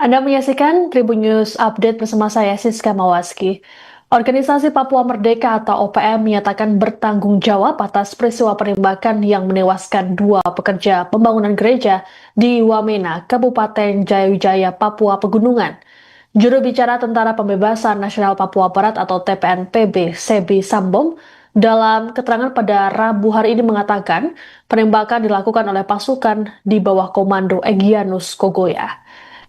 Anda menyaksikan Tribun News Update bersama saya, Siska Mawaski. Organisasi Papua Merdeka atau OPM menyatakan bertanggung jawab atas peristiwa penembakan yang menewaskan dua pekerja pembangunan gereja di Wamena, Kabupaten Jayawijaya, Papua Pegunungan. Juru bicara Tentara Pembebasan Nasional Papua Barat atau TPNPB, Sebi Sambom, dalam keterangan pada Rabu hari ini mengatakan penembakan dilakukan oleh pasukan di bawah komando Egyanus Kogoya.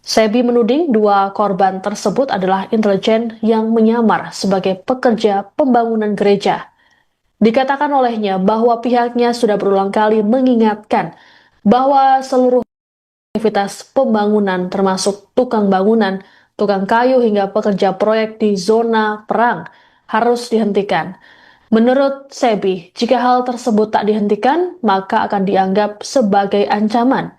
Sebi menuding dua korban tersebut adalah intelijen yang menyamar sebagai pekerja pembangunan gereja. Dikatakan olehnya bahwa pihaknya sudah berulang kali mengingatkan bahwa seluruh aktivitas pembangunan termasuk tukang bangunan, tukang kayu hingga pekerja proyek di zona perang harus dihentikan. Menurut Sebi, jika hal tersebut tak dihentikan, maka akan dianggap sebagai ancaman.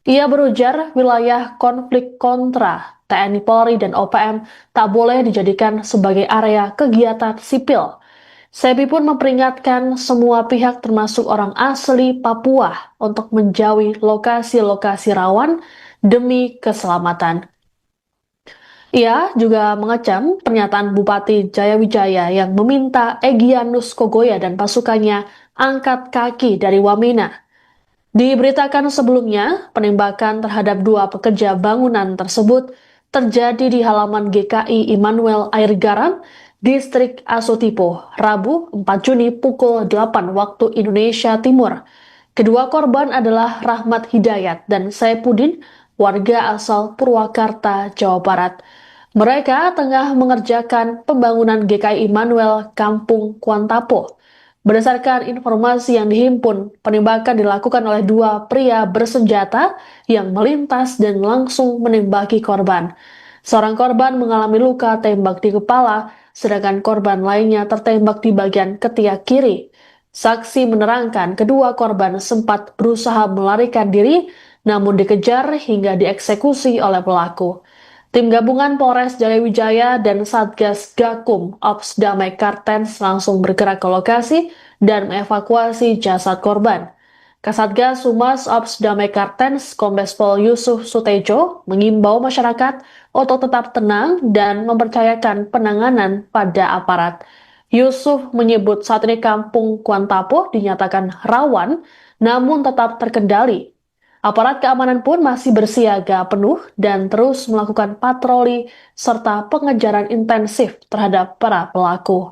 Ia berujar wilayah konflik kontra TNI Polri dan OPM tak boleh dijadikan sebagai area kegiatan sipil. Sebi pun memperingatkan semua pihak termasuk orang asli Papua untuk menjauhi lokasi-lokasi rawan demi keselamatan. Ia juga mengecam pernyataan Bupati Jayawijaya yang meminta Egyanus Kogoya dan pasukannya angkat kaki dari Wamena. Diberitakan sebelumnya, penembakan terhadap dua pekerja bangunan tersebut terjadi di halaman GKI Immanuel Air Garam, Distrik Asotipo, Rabu 4 Juni pukul 8 waktu Indonesia Timur. Kedua korban adalah Rahmat Hidayat dan Saipudin, warga asal Purwakarta, Jawa Barat. Mereka tengah mengerjakan pembangunan GKI Immanuel Kampung Kuantapo. Berdasarkan informasi yang dihimpun, penembakan dilakukan oleh dua pria bersenjata yang melintas dan langsung menembaki korban. Seorang korban mengalami luka tembak di kepala, sedangkan korban lainnya tertembak di bagian ketiak kiri. Saksi menerangkan kedua korban sempat berusaha melarikan diri, namun dikejar hingga dieksekusi oleh pelaku. Tim gabungan Polres Jayawijaya dan Satgas Gakum Ops Damai Kartens langsung bergerak ke lokasi dan mengevakuasi jasad korban. Kasatgas Humas Ops Damai Kartens Kombes Pol Yusuf Sutejo mengimbau masyarakat untuk tetap tenang dan mempercayakan penanganan pada aparat. Yusuf menyebut saat ini kampung Kuantapo dinyatakan rawan namun tetap terkendali. Aparat keamanan pun masih bersiaga penuh dan terus melakukan patroli serta pengejaran intensif terhadap para pelaku.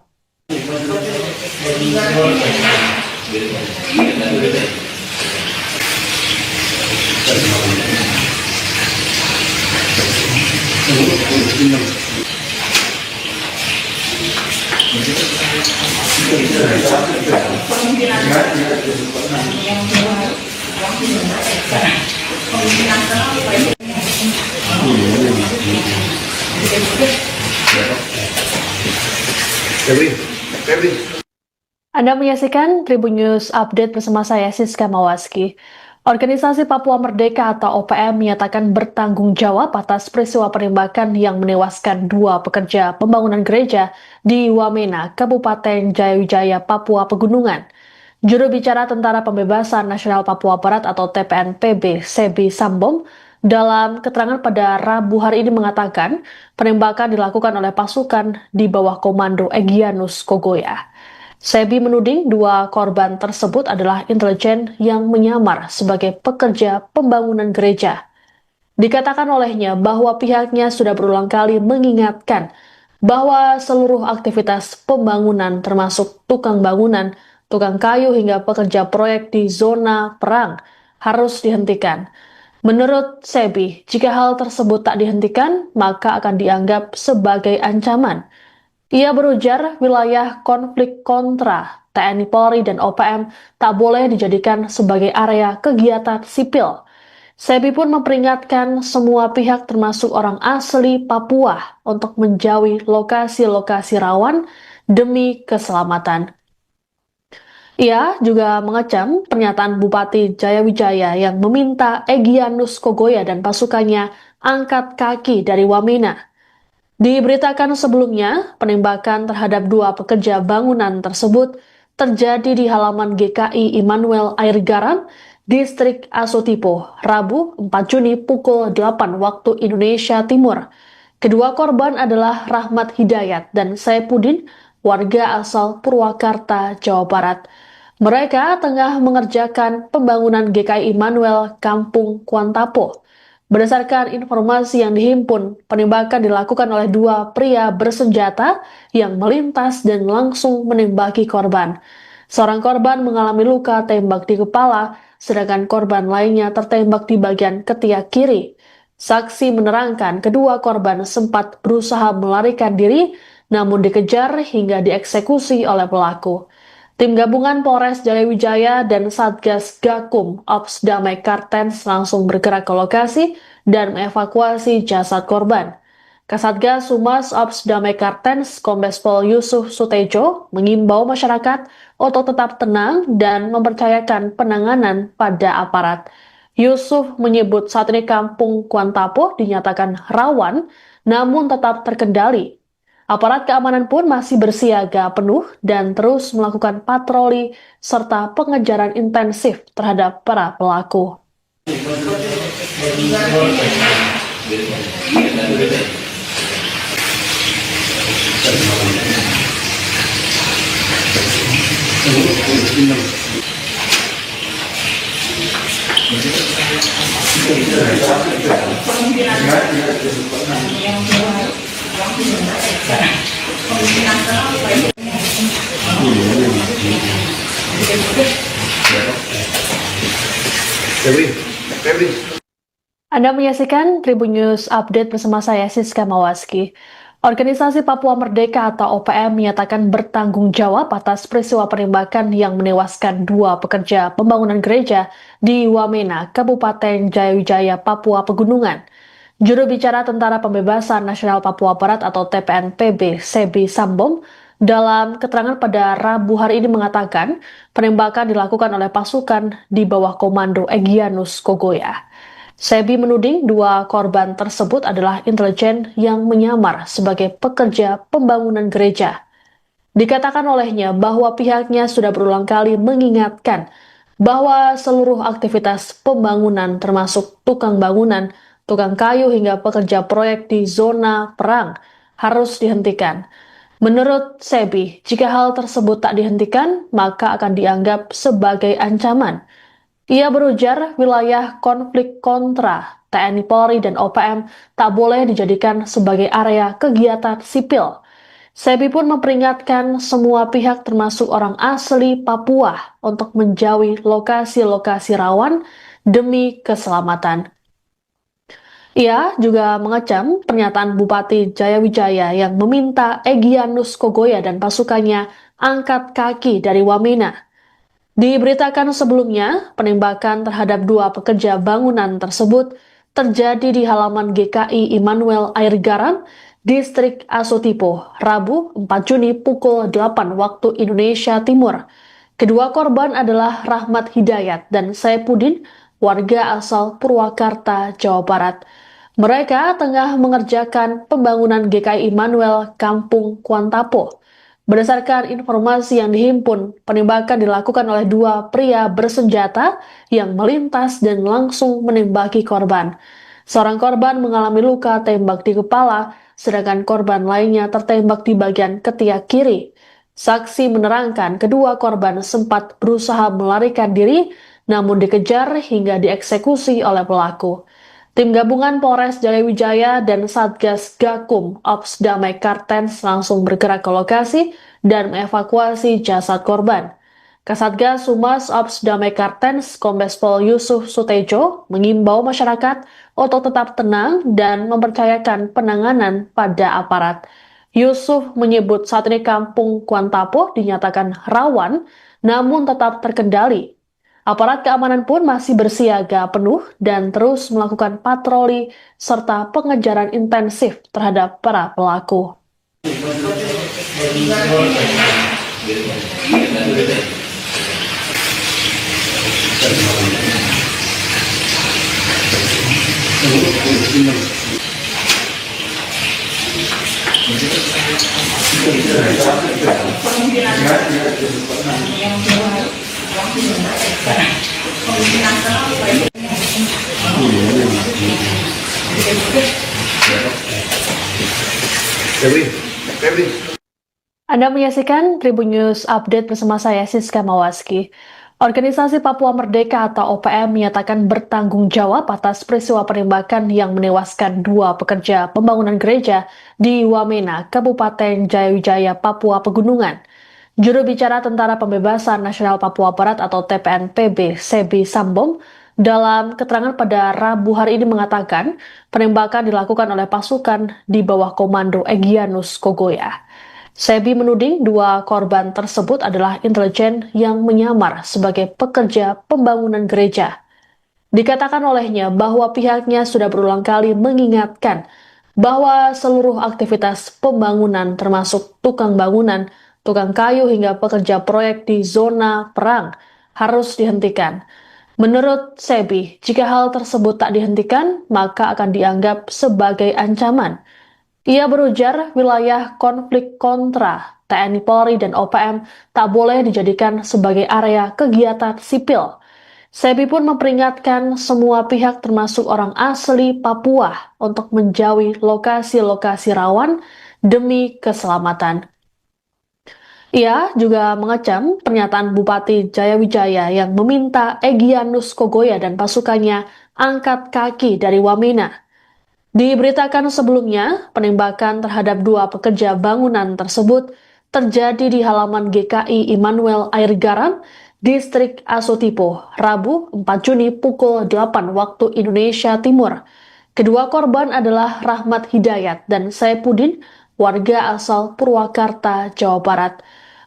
Anda menyaksikan Tribun News Update bersama saya, Siska Mawaski. Organisasi Papua Merdeka atau OPM menyatakan bertanggung jawab atas peristiwa penembakan yang menewaskan dua pekerja pembangunan gereja di Wamena, Kabupaten Jayawijaya, Papua Pegunungan. Juru bicara Tentara Pembebasan Nasional Papua Barat atau TPNPB, Sebi Sambom, dalam keterangan pada Rabu hari ini mengatakan penembakan dilakukan oleh pasukan di bawah komando Egyanus Kogoya. Sebi menuding dua korban tersebut adalah intelijen yang menyamar sebagai pekerja pembangunan gereja. Dikatakan olehnya bahwa pihaknya sudah berulang kali mengingatkan bahwa seluruh aktivitas pembangunan termasuk tukang bangunan, tukang kayu hingga pekerja proyek di zona perang harus dihentikan. Menurut Sebi, jika hal tersebut tak dihentikan, maka akan dianggap sebagai ancaman. Ia berujar wilayah konflik kontra TNI Polri dan OPM tak boleh dijadikan sebagai area kegiatan sipil. Sebi pun memperingatkan semua pihak termasuk orang asli Papua untuk menjauhi lokasi-lokasi rawan demi keselamatan. Ia juga mengecam pernyataan Bupati Jayawijaya yang meminta Egyanus Kogoya dan pasukannya angkat kaki dari Wamena. Diberitakan sebelumnya, penembakan terhadap dua pekerja bangunan tersebut terjadi di halaman GKI Immanuel Air Garam, Distrik Asotipo, Rabu 4 Juni pukul 8 waktu Indonesia Timur. Kedua korban adalah Rahmat Hidayat dan Saipudin, warga asal Purwakarta, Jawa Barat. Mereka tengah mengerjakan pembangunan GKI Immanuel Kampung Kuantapo. Berdasarkan informasi yang dihimpun, penembakan dilakukan oleh dua pria bersenjata yang melintas dan langsung menembaki korban. Seorang korban mengalami luka tembak di kepala, sedangkan korban lainnya tertembak di bagian ketiak kiri. Saksi menerangkan kedua korban sempat berusaha melarikan diri, namun dikejar hingga dieksekusi oleh pelaku. Tim gabungan Polres Jayawijaya dan Satgas Gakum Ops Damai Kartens langsung bergerak ke lokasi dan mengevakuasi jasad korban. Kasatgas Humas Ops Damai Kartens Kombes Pol Yusuf Sutejo mengimbau masyarakat untuk tetap tenang dan mempercayakan penanganan pada aparat. Yusuf menyebut saat ini Kampung Kuantapo dinyatakan rawan namun tetap terkendali. Aparat keamanan pun masih bersiaga penuh dan terus melakukan patroli serta pengejaran intensif terhadap para pelaku. Anda menyaksikan Tribun News Update bersama saya Siska Mawaski. Organisasi Papua Merdeka atau OPM menyatakan bertanggung jawab atas peristiwa penembakan yang menewaskan dua pekerja pembangunan gereja di Wamena, Kabupaten Jayawijaya, Papua Pegunungan. Juru bicara Tentara Pembebasan Nasional Papua Barat atau TPNPB, Sebi Sambom, dalam keterangan pada Rabu hari ini mengatakan penembakan dilakukan oleh pasukan di bawah komando Egyanus Kogoya. Sebi menuding dua korban tersebut adalah intelijen yang menyamar sebagai pekerja pembangunan gereja. Dikatakan olehnya bahwa pihaknya sudah berulang kali mengingatkan bahwa seluruh aktivitas pembangunan termasuk tukang bangunan, tukang kayu hingga pekerja proyek di zona perang harus dihentikan. Menurut Sebi, jika hal tersebut tak dihentikan, maka akan dianggap sebagai ancaman. Ia berujar wilayah konflik kontra TNI Polri dan OPM tak boleh dijadikan sebagai area kegiatan sipil. Sebi pun memperingatkan semua pihak termasuk orang asli Papua untuk menjauhi lokasi-lokasi rawan demi keselamatan. Ia juga mengecam pernyataan Bupati Jayawijaya yang meminta Egyanus Kogoya dan pasukannya angkat kaki dari Wamena. Diberitakan sebelumnya, penembakan terhadap dua pekerja bangunan tersebut terjadi di halaman GKI Immanuel Air Garam, Distrik Asotipo, Rabu 4 Juni pukul 8 waktu Indonesia Timur. Kedua korban adalah Rahmat Hidayat dan Saipudin, warga asal Purwakarta, Jawa Barat. Mereka tengah mengerjakan pembangunan GKI Immanuel Kampung Kuantapo. Berdasarkan informasi yang dihimpun, penembakan dilakukan oleh dua pria bersenjata yang melintas dan langsung menembaki korban. Seorang korban mengalami luka tembak di kepala, sedangkan korban lainnya tertembak di bagian ketiak kiri. Saksi menerangkan kedua korban sempat berusaha melarikan diri, namun dikejar hingga dieksekusi oleh pelaku. Tim gabungan Polres Jayawijaya dan Satgas Gakum Ops Damai Kartens langsung bergerak ke lokasi dan mengevakuasi jasad korban. Kasatgas Humas Ops Damai Kartens Kombes Pol Yusuf Sutejo mengimbau masyarakat untuk tetap tenang dan mempercayakan penanganan pada aparat. Yusuf menyebut saat ini Kampung Kuantapo dinyatakan rawan namun tetap terkendali. Aparat keamanan pun masih bersiaga penuh dan terus melakukan patroli serta pengejaran intensif terhadap para pelaku. Anda menyaksikan Tribun News Update bersama saya, Siska Mawaski. Organisasi Papua Merdeka atau OPM menyatakan bertanggung jawab atas peristiwa penembakan yang menewaskan 2 pekerja pembangunan gereja di Wamena, Kabupaten Jayawijaya, Papua Pegunungan. Juru bicara Tentara Pembebasan Nasional Papua Barat atau TPNPB, Sebi Sambom, dalam keterangan pada Rabu hari ini mengatakan penembakan dilakukan oleh pasukan di bawah komando Egyanus Kogoya. Sebi menuding 2 korban tersebut adalah intelijen yang menyamar sebagai pekerja pembangunan gereja. Dikatakan olehnya bahwa pihaknya sudah berulang kali mengingatkan bahwa seluruh aktivitas pembangunan termasuk tukang bangunan, tukang kayu hingga pekerja proyek di zona perang harus dihentikan. Menurut Sebi, jika hal tersebut tak dihentikan, maka akan dianggap sebagai ancaman. Ia berujar wilayah konflik kontra TNI Polri dan OPM tak boleh dijadikan sebagai area kegiatan sipil. Sebi pun memperingatkan semua pihak termasuk orang asli Papua untuk menjauhi lokasi-lokasi rawan demi keselamatan. Ia juga mengecam pernyataan Bupati Jayawijaya yang meminta Egyanus Kogoya dan pasukannya angkat kaki dari Wamena. Diberitakan sebelumnya, penembakan terhadap 2 pekerja bangunan tersebut terjadi di halaman GKI Immanuel Air Garam, Distrik Asotipo, Rabu 4 Juni pukul 8 waktu Indonesia Timur. Kedua korban adalah Rahmat Hidayat dan Saipudin, warga asal Purwakarta, Jawa Barat.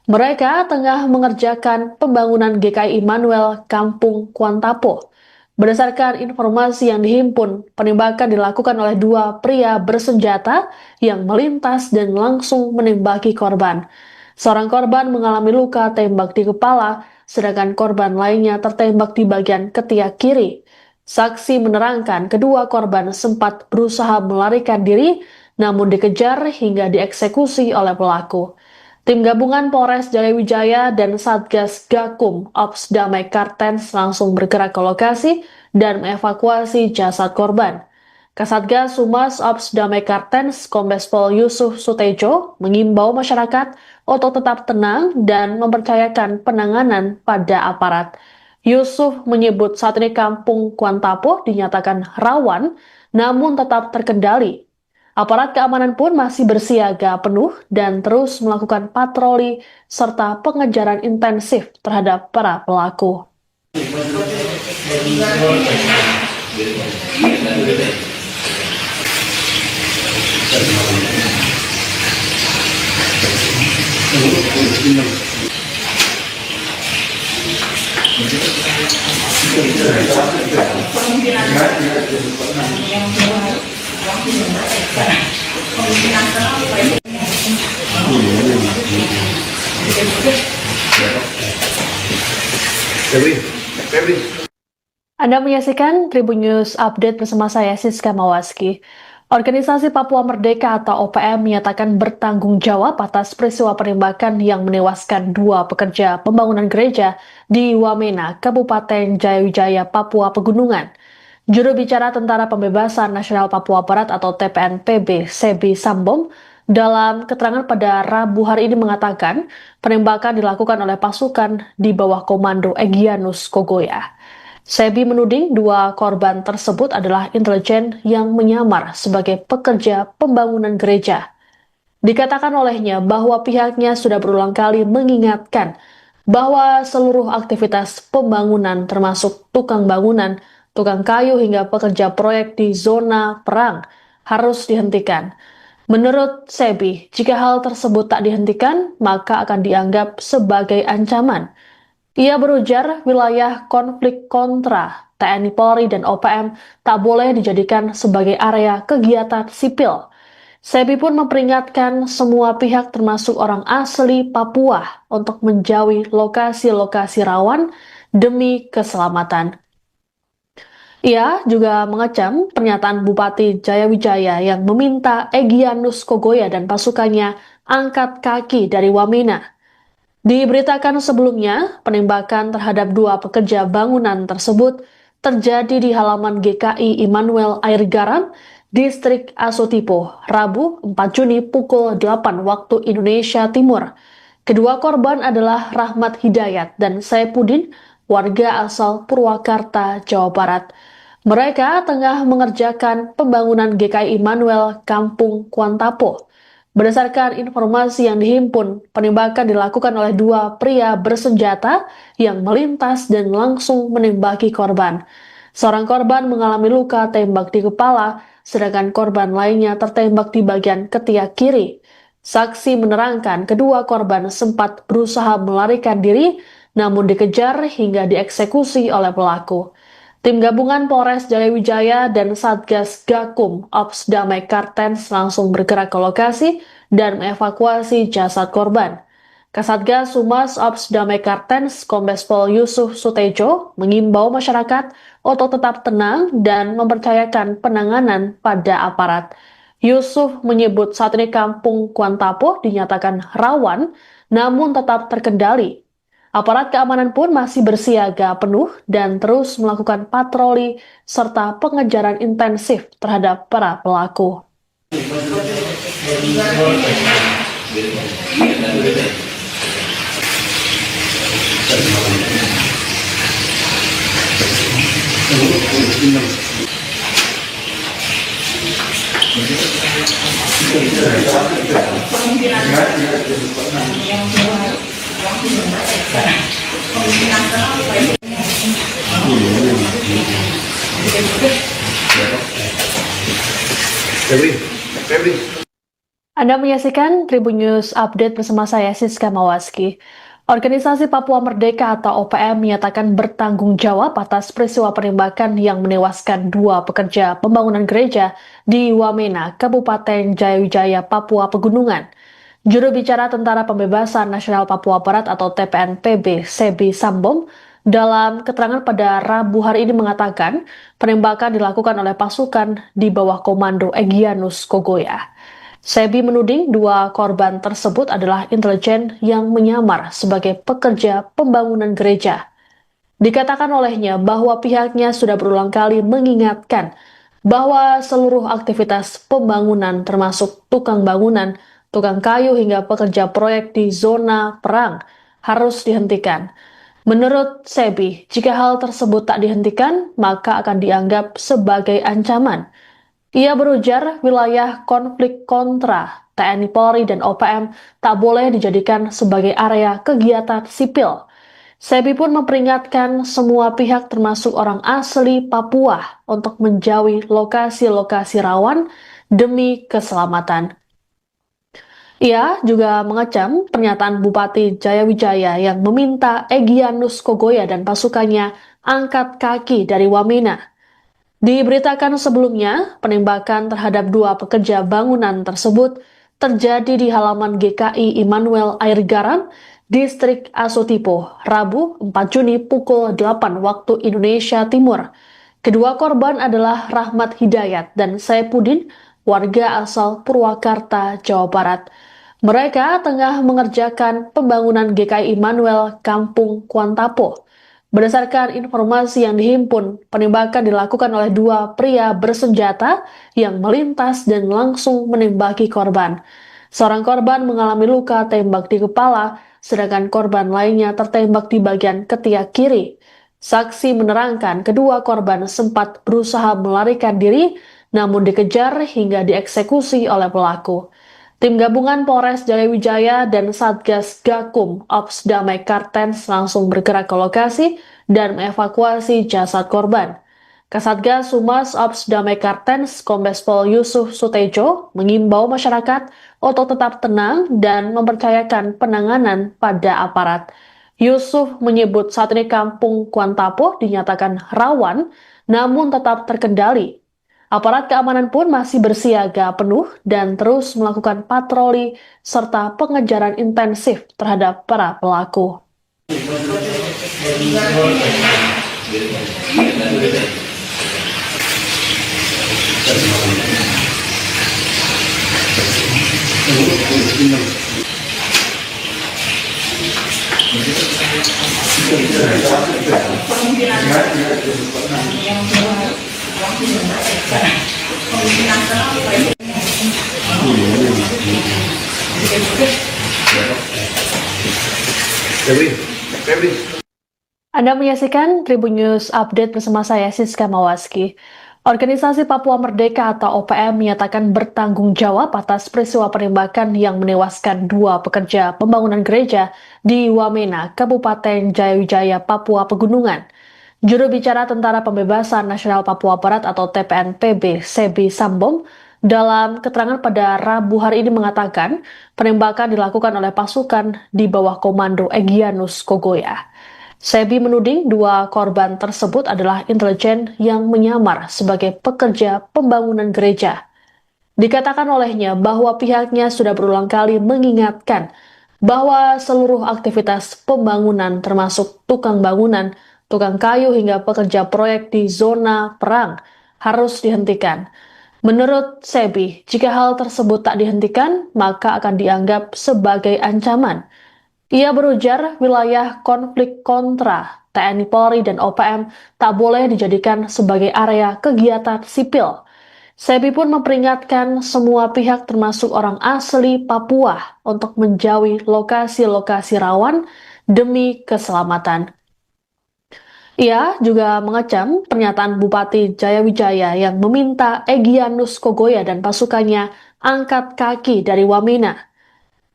Mereka tengah mengerjakan pembangunan GKI Immanuel Kampung Kuantapo. Berdasarkan informasi yang dihimpun, penembakan dilakukan oleh 2 pria bersenjata yang melintas dan langsung menembaki korban. Seorang korban mengalami luka tembak di kepala, sedangkan korban lainnya tertembak di bagian ketiak kiri. Saksi menerangkan kedua korban sempat berusaha melarikan diri, namun dikejar hingga dieksekusi oleh pelaku. Tim gabungan Polres Jayawijaya dan Satgas Gakum Ops Damai Kartens langsung bergerak ke lokasi dan mengevakuasi jasad korban. Kasatgas Humas Ops Damai Kartens Kombes Pol Yusuf Sutejo mengimbau masyarakat untuk tetap tenang dan mempercayakan penanganan pada aparat. Yusuf menyebut saat ini Kampung Kuantapo dinyatakan rawan namun tetap terkendali. Aparat keamanan pun masih bersiaga penuh dan terus melakukan patroli serta pengejaran intensif terhadap para pelaku. Anda menyaksikan Tribun News Update bersama saya, Siska Mawaski. Organisasi Papua Merdeka atau OPM menyatakan bertanggung jawab atas peristiwa penembakan yang menewaskan 2 pekerja pembangunan gereja di Wamena, Kabupaten Jayawijaya, Papua Pegunungan. Juru bicara Tentara Pembebasan Nasional Papua Barat atau TPNPB, Sebi Sambom, dalam keterangan pada Rabu hari ini mengatakan penembakan dilakukan oleh pasukan di bawah komando Egyanus Kogoya. Sebi menuding 2 korban tersebut adalah intelijen yang menyamar sebagai pekerja pembangunan gereja. Dikatakan olehnya bahwa pihaknya sudah berulang kali mengingatkan bahwa seluruh aktivitas pembangunan termasuk tukang bangunan, tukang kayu hingga pekerja proyek di zona perang harus dihentikan. Menurut Sebi, jika hal tersebut tak dihentikan, maka akan dianggap sebagai ancaman. Ia berujar wilayah konflik kontra TNI Polri dan OPM tak boleh dijadikan sebagai area kegiatan sipil. Sebi pun memperingatkan semua pihak termasuk orang asli Papua untuk menjauhi lokasi-lokasi rawan demi keselamatan. Ia juga mengecam pernyataan Bupati Jayawijaya yang meminta Egyanus Kogoya dan pasukannya angkat kaki dari Wamena. Diberitakan sebelumnya, penembakan terhadap dua pekerja bangunan tersebut terjadi di halaman GKI Immanuel Air Garam, Distrik Asotipo, Rabu 4 Juni pukul 8 waktu Indonesia Timur. Kedua korban adalah Rahmat Hidayat dan Saipuddin, warga asal Purwakarta, Jawa Barat. Mereka tengah mengerjakan pembangunan GKI Immanuel Kampung Kuantapo. Berdasarkan informasi yang dihimpun, penembakan dilakukan oleh dua pria bersenjata yang melintas dan langsung menembaki korban. Seorang korban mengalami luka tembak di kepala, sedangkan korban lainnya tertembak di bagian ketiak kiri. Saksi menerangkan kedua korban sempat berusaha melarikan diri, namun dikejar hingga dieksekusi oleh pelaku. Tim gabungan Polres Jayawijaya dan Satgas Gakum Ops Damai Kartens langsung bergerak ke lokasi dan mengevakuasi jasad korban. Kasatgas Humas Ops Damai Kartens Kombes Pol Yusuf Sutejo mengimbau masyarakat untuk tetap tenang dan mempercayakan penanganan pada aparat. Yusuf menyebut saat ini kampung Kuantapo dinyatakan rawan namun tetap terkendali. Aparat keamanan pun masih bersiaga penuh dan terus melakukan patroli serta pengejaran intensif terhadap para pelaku. Anda menyaksikan Tribun News Update bersama saya Siska Mawaski. Organisasi Papua Merdeka atau OPM menyatakan bertanggung jawab atas peristiwa penembakan yang menewaskan dua pekerja pembangunan gereja di Wamena, Kabupaten Jayawijaya, Papua Pegunungan. Juru bicara Tentara Pembebasan Nasional Papua Barat atau TPNPB, Sebi Sambom, dalam keterangan pada Rabu hari ini mengatakan penembakan dilakukan oleh pasukan di bawah komando Egyanus Kogoya. Sebi menuding dua korban tersebut adalah intelijen yang menyamar sebagai pekerja pembangunan gereja. Dikatakan olehnya bahwa pihaknya sudah berulang kali mengingatkan bahwa seluruh aktivitas pembangunan termasuk tukang bangunan, tukang kayu hingga pekerja proyek di zona perang harus dihentikan. Menurut Sebi, jika hal tersebut tak dihentikan, maka akan dianggap sebagai ancaman. Ia berujar wilayah konflik kontra TNI Polri dan OPM tak boleh dijadikan sebagai area kegiatan sipil. Sebi pun memperingatkan semua pihak termasuk orang asli Papua untuk menjauhi lokasi-lokasi rawan demi keselamatan. Ia juga mengecam pernyataan Bupati Jayawijaya yang meminta Egyanus Kogoya dan pasukannya angkat kaki dari Wamena. Diberitakan sebelumnya, penembakan terhadap dua pekerja bangunan tersebut terjadi di halaman GKI Immanuel Air Garam, Distrik Asotipo, Rabu 4 Juni pukul 8 waktu Indonesia Timur. Kedua korban adalah Rahmat Hidayat dan Saipuddin, warga asal Purwakarta, Jawa Barat. Mereka tengah mengerjakan pembangunan GKI Immanuel Kampung Kuantapo. Berdasarkan informasi yang dihimpun, penembakan dilakukan oleh dua pria bersenjata yang melintas dan langsung menembaki korban. Seorang korban mengalami luka tembak di kepala, sedangkan korban lainnya tertembak di bagian ketiak kiri. Saksi menerangkan kedua korban sempat berusaha melarikan diri, namun dikejar hingga dieksekusi oleh pelaku. Tim gabungan Polres Jayawijaya dan Satgas Gakum Ops Damai Kartens langsung bergerak ke lokasi dan mengevakuasi jasad korban. Kasatgas Humas Ops Damai Kartens Kombes Pol Yusuf Sutejo mengimbau masyarakat untuk tetap tenang dan mempercayakan penanganan pada aparat. Yusuf menyebut saat ini kampung Kuantapo dinyatakan rawan namun tetap terkendali. Aparat keamanan pun masih bersiaga penuh dan terus melakukan patroli serta pengejaran intensif terhadap para pelaku. Anda menyaksikan Tribun News Update bersama saya Siska Mawaski. Organisasi Papua Merdeka atau OPM menyatakan bertanggung jawab atas peristiwa penembakan yang menewaskan 2 pekerja pembangunan gereja di Wamena, Kabupaten Jayawijaya, Papua Pegunungan. Juru bicara Tentara Pembebasan Nasional Papua Barat atau TPNPB, Sebi Sambom, dalam keterangan pada Rabu hari ini mengatakan penembakan dilakukan oleh pasukan di bawah komando Egyanus Kogoya. Sebi menuding 2 korban tersebut adalah intelijen yang menyamar sebagai pekerja pembangunan gereja. Dikatakan olehnya bahwa pihaknya sudah berulang kali mengingatkan bahwa seluruh aktivitas pembangunan termasuk tukang bangunan, tukang kayu hingga pekerja proyek di zona perang harus dihentikan. Menurut Sebi, jika hal tersebut tak dihentikan, maka akan dianggap sebagai ancaman. Ia berujar wilayah konflik kontra TNI Polri dan OPM tak boleh dijadikan sebagai area kegiatan sipil. Sebi pun memperingatkan semua pihak termasuk orang asli Papua untuk menjauhi lokasi-lokasi rawan demi keselamatan. Ia juga mengecam pernyataan Bupati Jayawijaya yang meminta Egyanus Kogoya dan pasukannya angkat kaki dari Wamena.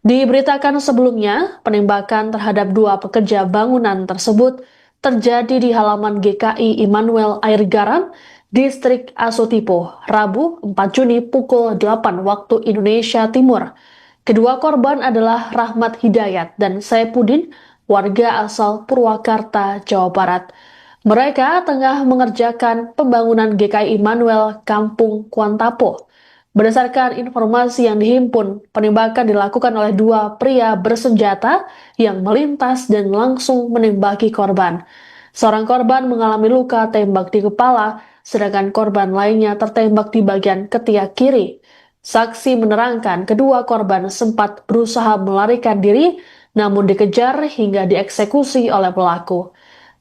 Diberitakan sebelumnya, penembakan terhadap 2 pekerja bangunan tersebut terjadi di halaman GKI Immanuel Air Garam, Distrik Asotipo, Rabu 4 Juni pukul 8 waktu Indonesia Timur. Kedua korban adalah Rahmat Hidayat dan Saipudin, warga asal Purwakarta, Jawa Barat. Mereka tengah mengerjakan pembangunan GKI Immanuel Kampung Kuantapo. Berdasarkan informasi yang dihimpun, penembakan dilakukan oleh 2 pria bersenjata yang melintas dan langsung menembaki korban. Seorang korban mengalami luka tembak di kepala, sedangkan korban lainnya tertembak di bagian ketiak kiri. Saksi menerangkan kedua korban sempat berusaha melarikan diri, namun dikejar hingga dieksekusi oleh pelaku.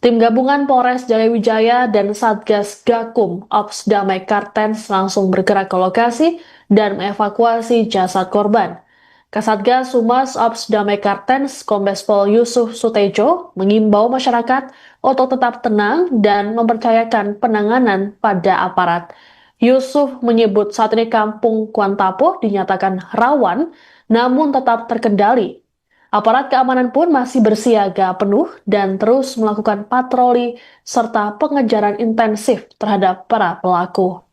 Tim gabungan Polres Jayawijaya dan Satgas Gakum Ops Damai Kartens langsung bergerak ke lokasi dan mengevakuasi jasad korban. Kasatgas Humas Ops Damai Kartens Kombes Pol Yusuf Sutejo mengimbau masyarakat untuk tetap tenang dan mempercayakan penanganan pada aparat. Yusuf menyebut saat ini Kampung Kuantapo dinyatakan rawan namun tetap terkendali. Aparat keamanan pun masih bersiaga penuh dan terus melakukan patroli serta pengejaran intensif terhadap para pelaku.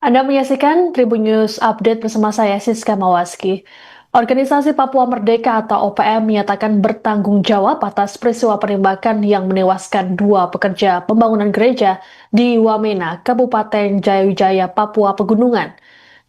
Anda menyaksikan Tribun News Update bersama saya Siska Mawaski. Organisasi Papua Merdeka atau OPM menyatakan bertanggung jawab atas peristiwa penembakan yang menewaskan 2 pekerja pembangunan gereja di Wamena, Kabupaten Jayawijaya, Papua Pegunungan.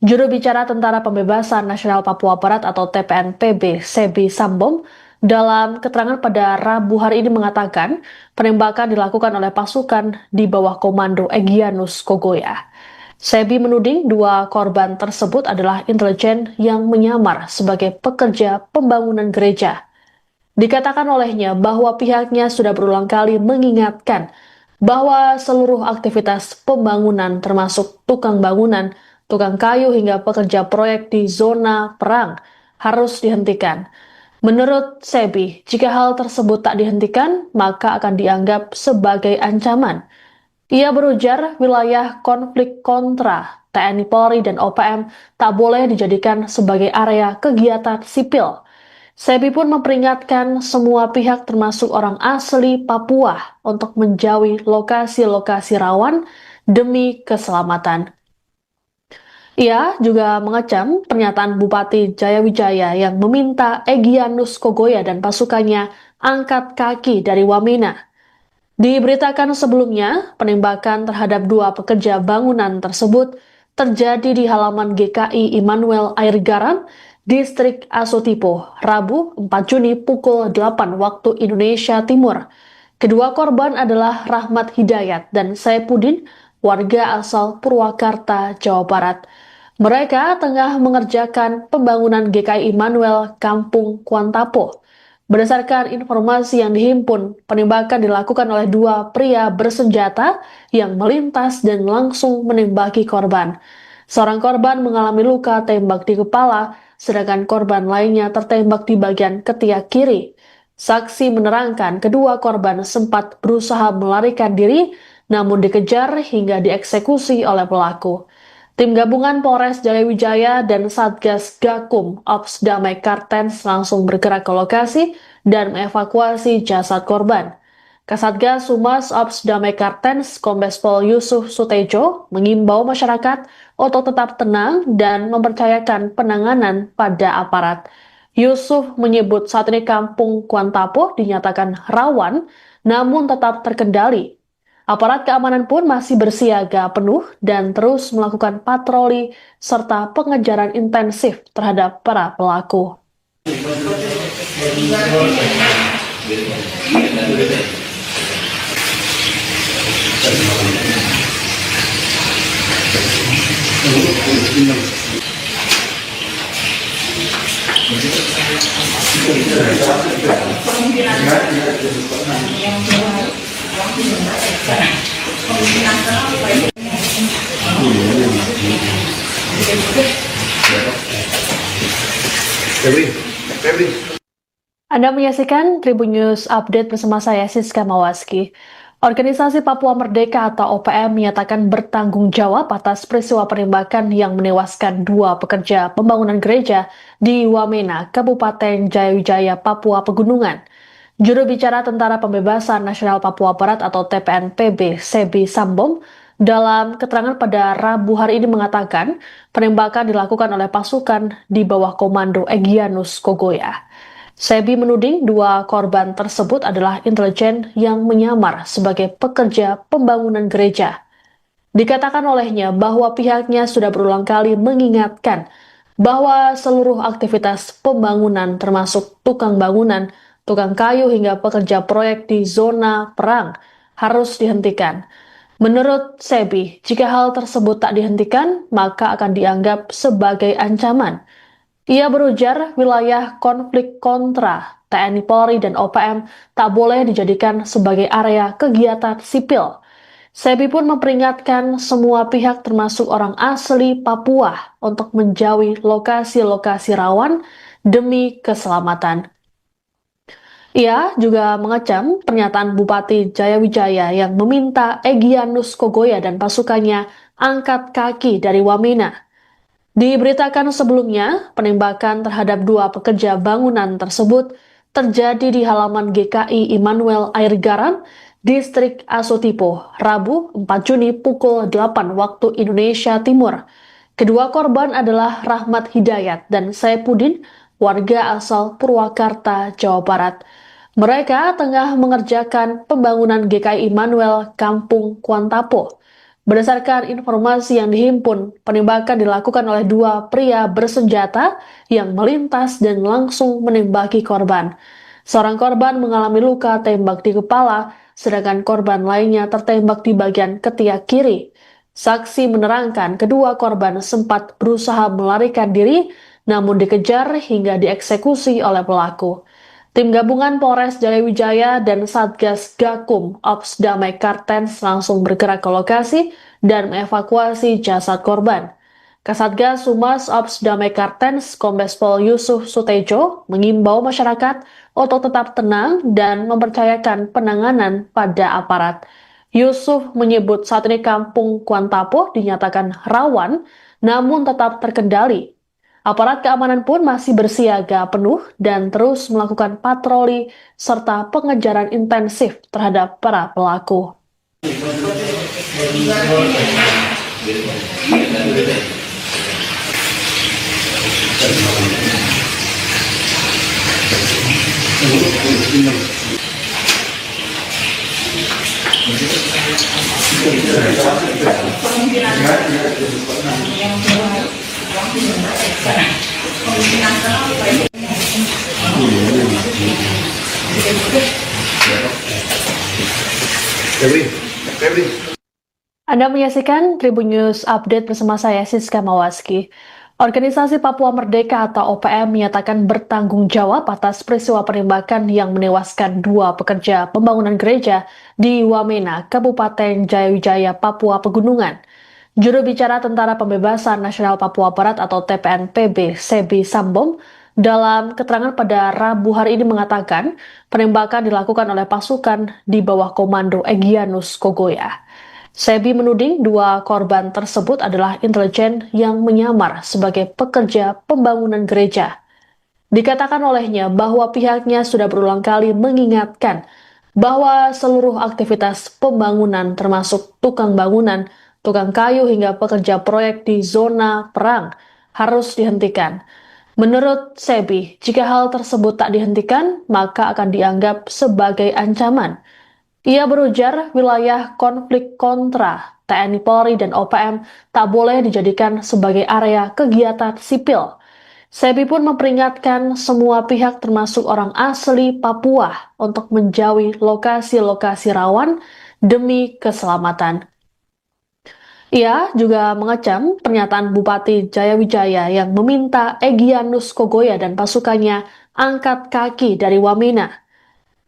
Juru bicara Tentara Pembebasan Nasional Papua Barat atau TPNPB, Sebi Sambom, dalam keterangan pada Rabu hari ini mengatakan penembakan dilakukan oleh pasukan di bawah komando Egyanus Kogoya. Sebi menuding 2 korban tersebut adalah intelijen yang menyamar sebagai pekerja pembangunan gereja. Dikatakan olehnya bahwa pihaknya sudah berulang kali mengingatkan bahwa seluruh aktivitas pembangunan termasuk tukang bangunan, tukang kayu hingga pekerja proyek di zona perang harus dihentikan. Menurut Sebi, jika hal tersebut tak dihentikan, maka akan dianggap sebagai ancaman. Ia berujar wilayah konflik kontra TNI Polri dan OPM tak boleh dijadikan sebagai area kegiatan sipil. Sebi pun memperingatkan semua pihak termasuk orang asli Papua untuk menjauhi lokasi-lokasi rawan demi keselamatan. Ia juga mengecam pernyataan Bupati Jayawijaya yang meminta Egyanus Kogoya dan pasukannya angkat kaki dari Wamena. Diberitakan sebelumnya, penembakan terhadap dua pekerja bangunan tersebut terjadi di halaman GKI Immanuel Air Garam, Distrik Asotipo, Rabu 4 Juni pukul 8 waktu Indonesia Timur. Kedua korban adalah Rahmat Hidayat dan Saipuddin, warga asal Purwakarta, Jawa Barat. Mereka tengah mengerjakan pembangunan GKI Immanuel Kampung Kuantapo. Berdasarkan informasi yang dihimpun, penembakan dilakukan oleh dua pria bersenjata yang melintas dan langsung menembaki korban. Seorang korban mengalami luka tembak di kepala, sedangkan korban lainnya tertembak di bagian ketiak kiri. Saksi menerangkan kedua korban sempat berusaha melarikan diri, namun dikejar hingga dieksekusi oleh pelaku. Tim gabungan Polres Jayawijaya dan Satgas Gakum Ops Damai Kartens langsung bergerak ke lokasi dan mengevakuasi jasad korban. Kasatgas Humas Ops Damai Kartens Kombes Pol Yusuf Sutejo mengimbau masyarakat untuk tetap tenang dan mempercayakan penanganan pada aparat. Yusuf menyebut saat ini Kampung Kuantapo dinyatakan rawan namun tetap terkendali. Aparat keamanan pun masih bersiaga penuh dan terus melakukan patroli serta pengejaran intensif terhadap para pelaku. Anda menyaksikan Tribun News Update bersama saya Siska Mawaski. Organisasi Papua Merdeka atau OPM menyatakan bertanggung jawab atas peristiwa penembakan yang menewaskan dua pekerja pembangunan gereja di Wamena, Kabupaten Jayawijaya, Papua Pegunungan. Juru bicara Tentara Pembebasan Nasional Papua Barat atau TPNPB, Sebi Sambom, dalam keterangan pada Rabu hari ini mengatakan penembakan dilakukan oleh pasukan di bawah komando Egyanus Kogoya. Sebi menuding dua korban tersebut adalah intelijen yang menyamar sebagai pekerja pembangunan gereja. Dikatakan olehnya bahwa pihaknya sudah berulang kali mengingatkan bahwa seluruh aktivitas pembangunan termasuk tukang bangunan, tukang kayu hingga pekerja proyek di zona perang harus dihentikan. Menurut Sebi, jika hal tersebut tak dihentikan, maka akan dianggap sebagai ancaman. Ia berujar wilayah konflik kontra TNI Polri dan OPM tak boleh dijadikan sebagai area kegiatan sipil. Sebi pun memperingatkan semua pihak termasuk orang asli Papua untuk menjauhi lokasi-lokasi rawan demi keselamatan. Ia juga mengecam pernyataan Bupati Jayawijaya yang meminta Egyanus Kogoya dan pasukannya angkat kaki dari Wamena. Diberitakan sebelumnya, penembakan terhadap dua pekerja bangunan tersebut terjadi di halaman GKI Immanuel Air Garam, Distrik Asotipo, Rabu 4 Juni pukul 8 waktu Indonesia Timur. Kedua korban adalah Rahmat Hidayat dan Saipuddin, warga asal Purwakarta, Jawa Barat. Mereka tengah mengerjakan pembangunan GKI Immanuel Kampung Kuantapo. Berdasarkan informasi yang dihimpun, penembakan dilakukan oleh dua pria bersenjata yang melintas dan langsung menembaki korban. Seorang korban mengalami luka tembak di kepala, sedangkan korban lainnya tertembak di bagian ketiak kiri. Saksi menerangkan kedua korban sempat berusaha melarikan diri, namun dikejar hingga dieksekusi oleh pelaku. Tim gabungan Polres Jayawijaya dan Satgas Gakum Ops Damai Kartens langsung bergerak ke lokasi dan mengevakuasi jasad korban. Kasatgas Humas Ops Damai Kartens Kombes Pol Yusuf Sutejo mengimbau masyarakat untuk tetap tenang dan mempercayakan penanganan pada aparat. Yusuf menyebut saat ini Kampung Kuantapo dinyatakan rawan namun tetap terkendali. Aparat keamanan pun masih bersiaga penuh dan terus melakukan patroli serta pengejaran intensif terhadap para pelaku. Anda menyaksikan Tribun News Update bersama saya Siska Mawaski. Organisasi Papua Merdeka atau OPM menyatakan bertanggung jawab atas peristiwa penembakan yang menewaskan 2 pekerja pembangunan gereja di Wamena, Kabupaten Jayawijaya, Papua Pegunungan. Juru bicara Tentara Pembebasan Nasional Papua Barat atau TPNPB, Sebi Sambom, dalam keterangan pada Rabu hari ini mengatakan penembakan dilakukan oleh pasukan di bawah komando Egyanus Kogoya. Sebi menuding 2 korban tersebut adalah intelijen yang menyamar sebagai pekerja pembangunan gereja. Dikatakan olehnya bahwa pihaknya sudah berulang kali mengingatkan bahwa seluruh aktivitas pembangunan termasuk tukang bangunan, tukang kayu hingga pekerja proyek di zona perang harus dihentikan. Menurut Sebi, jika hal tersebut tak dihentikan, maka akan dianggap sebagai ancaman. Ia berujar wilayah konflik kontra TNI Polri dan OPM tak boleh dijadikan sebagai area kegiatan sipil. Sebi pun memperingatkan semua pihak termasuk orang asli Papua untuk menjauhi lokasi-lokasi rawan demi keselamatan. Ia juga mengecam pernyataan Bupati Jayawijaya yang meminta Egyanus Kogoya dan pasukannya angkat kaki dari Wamena.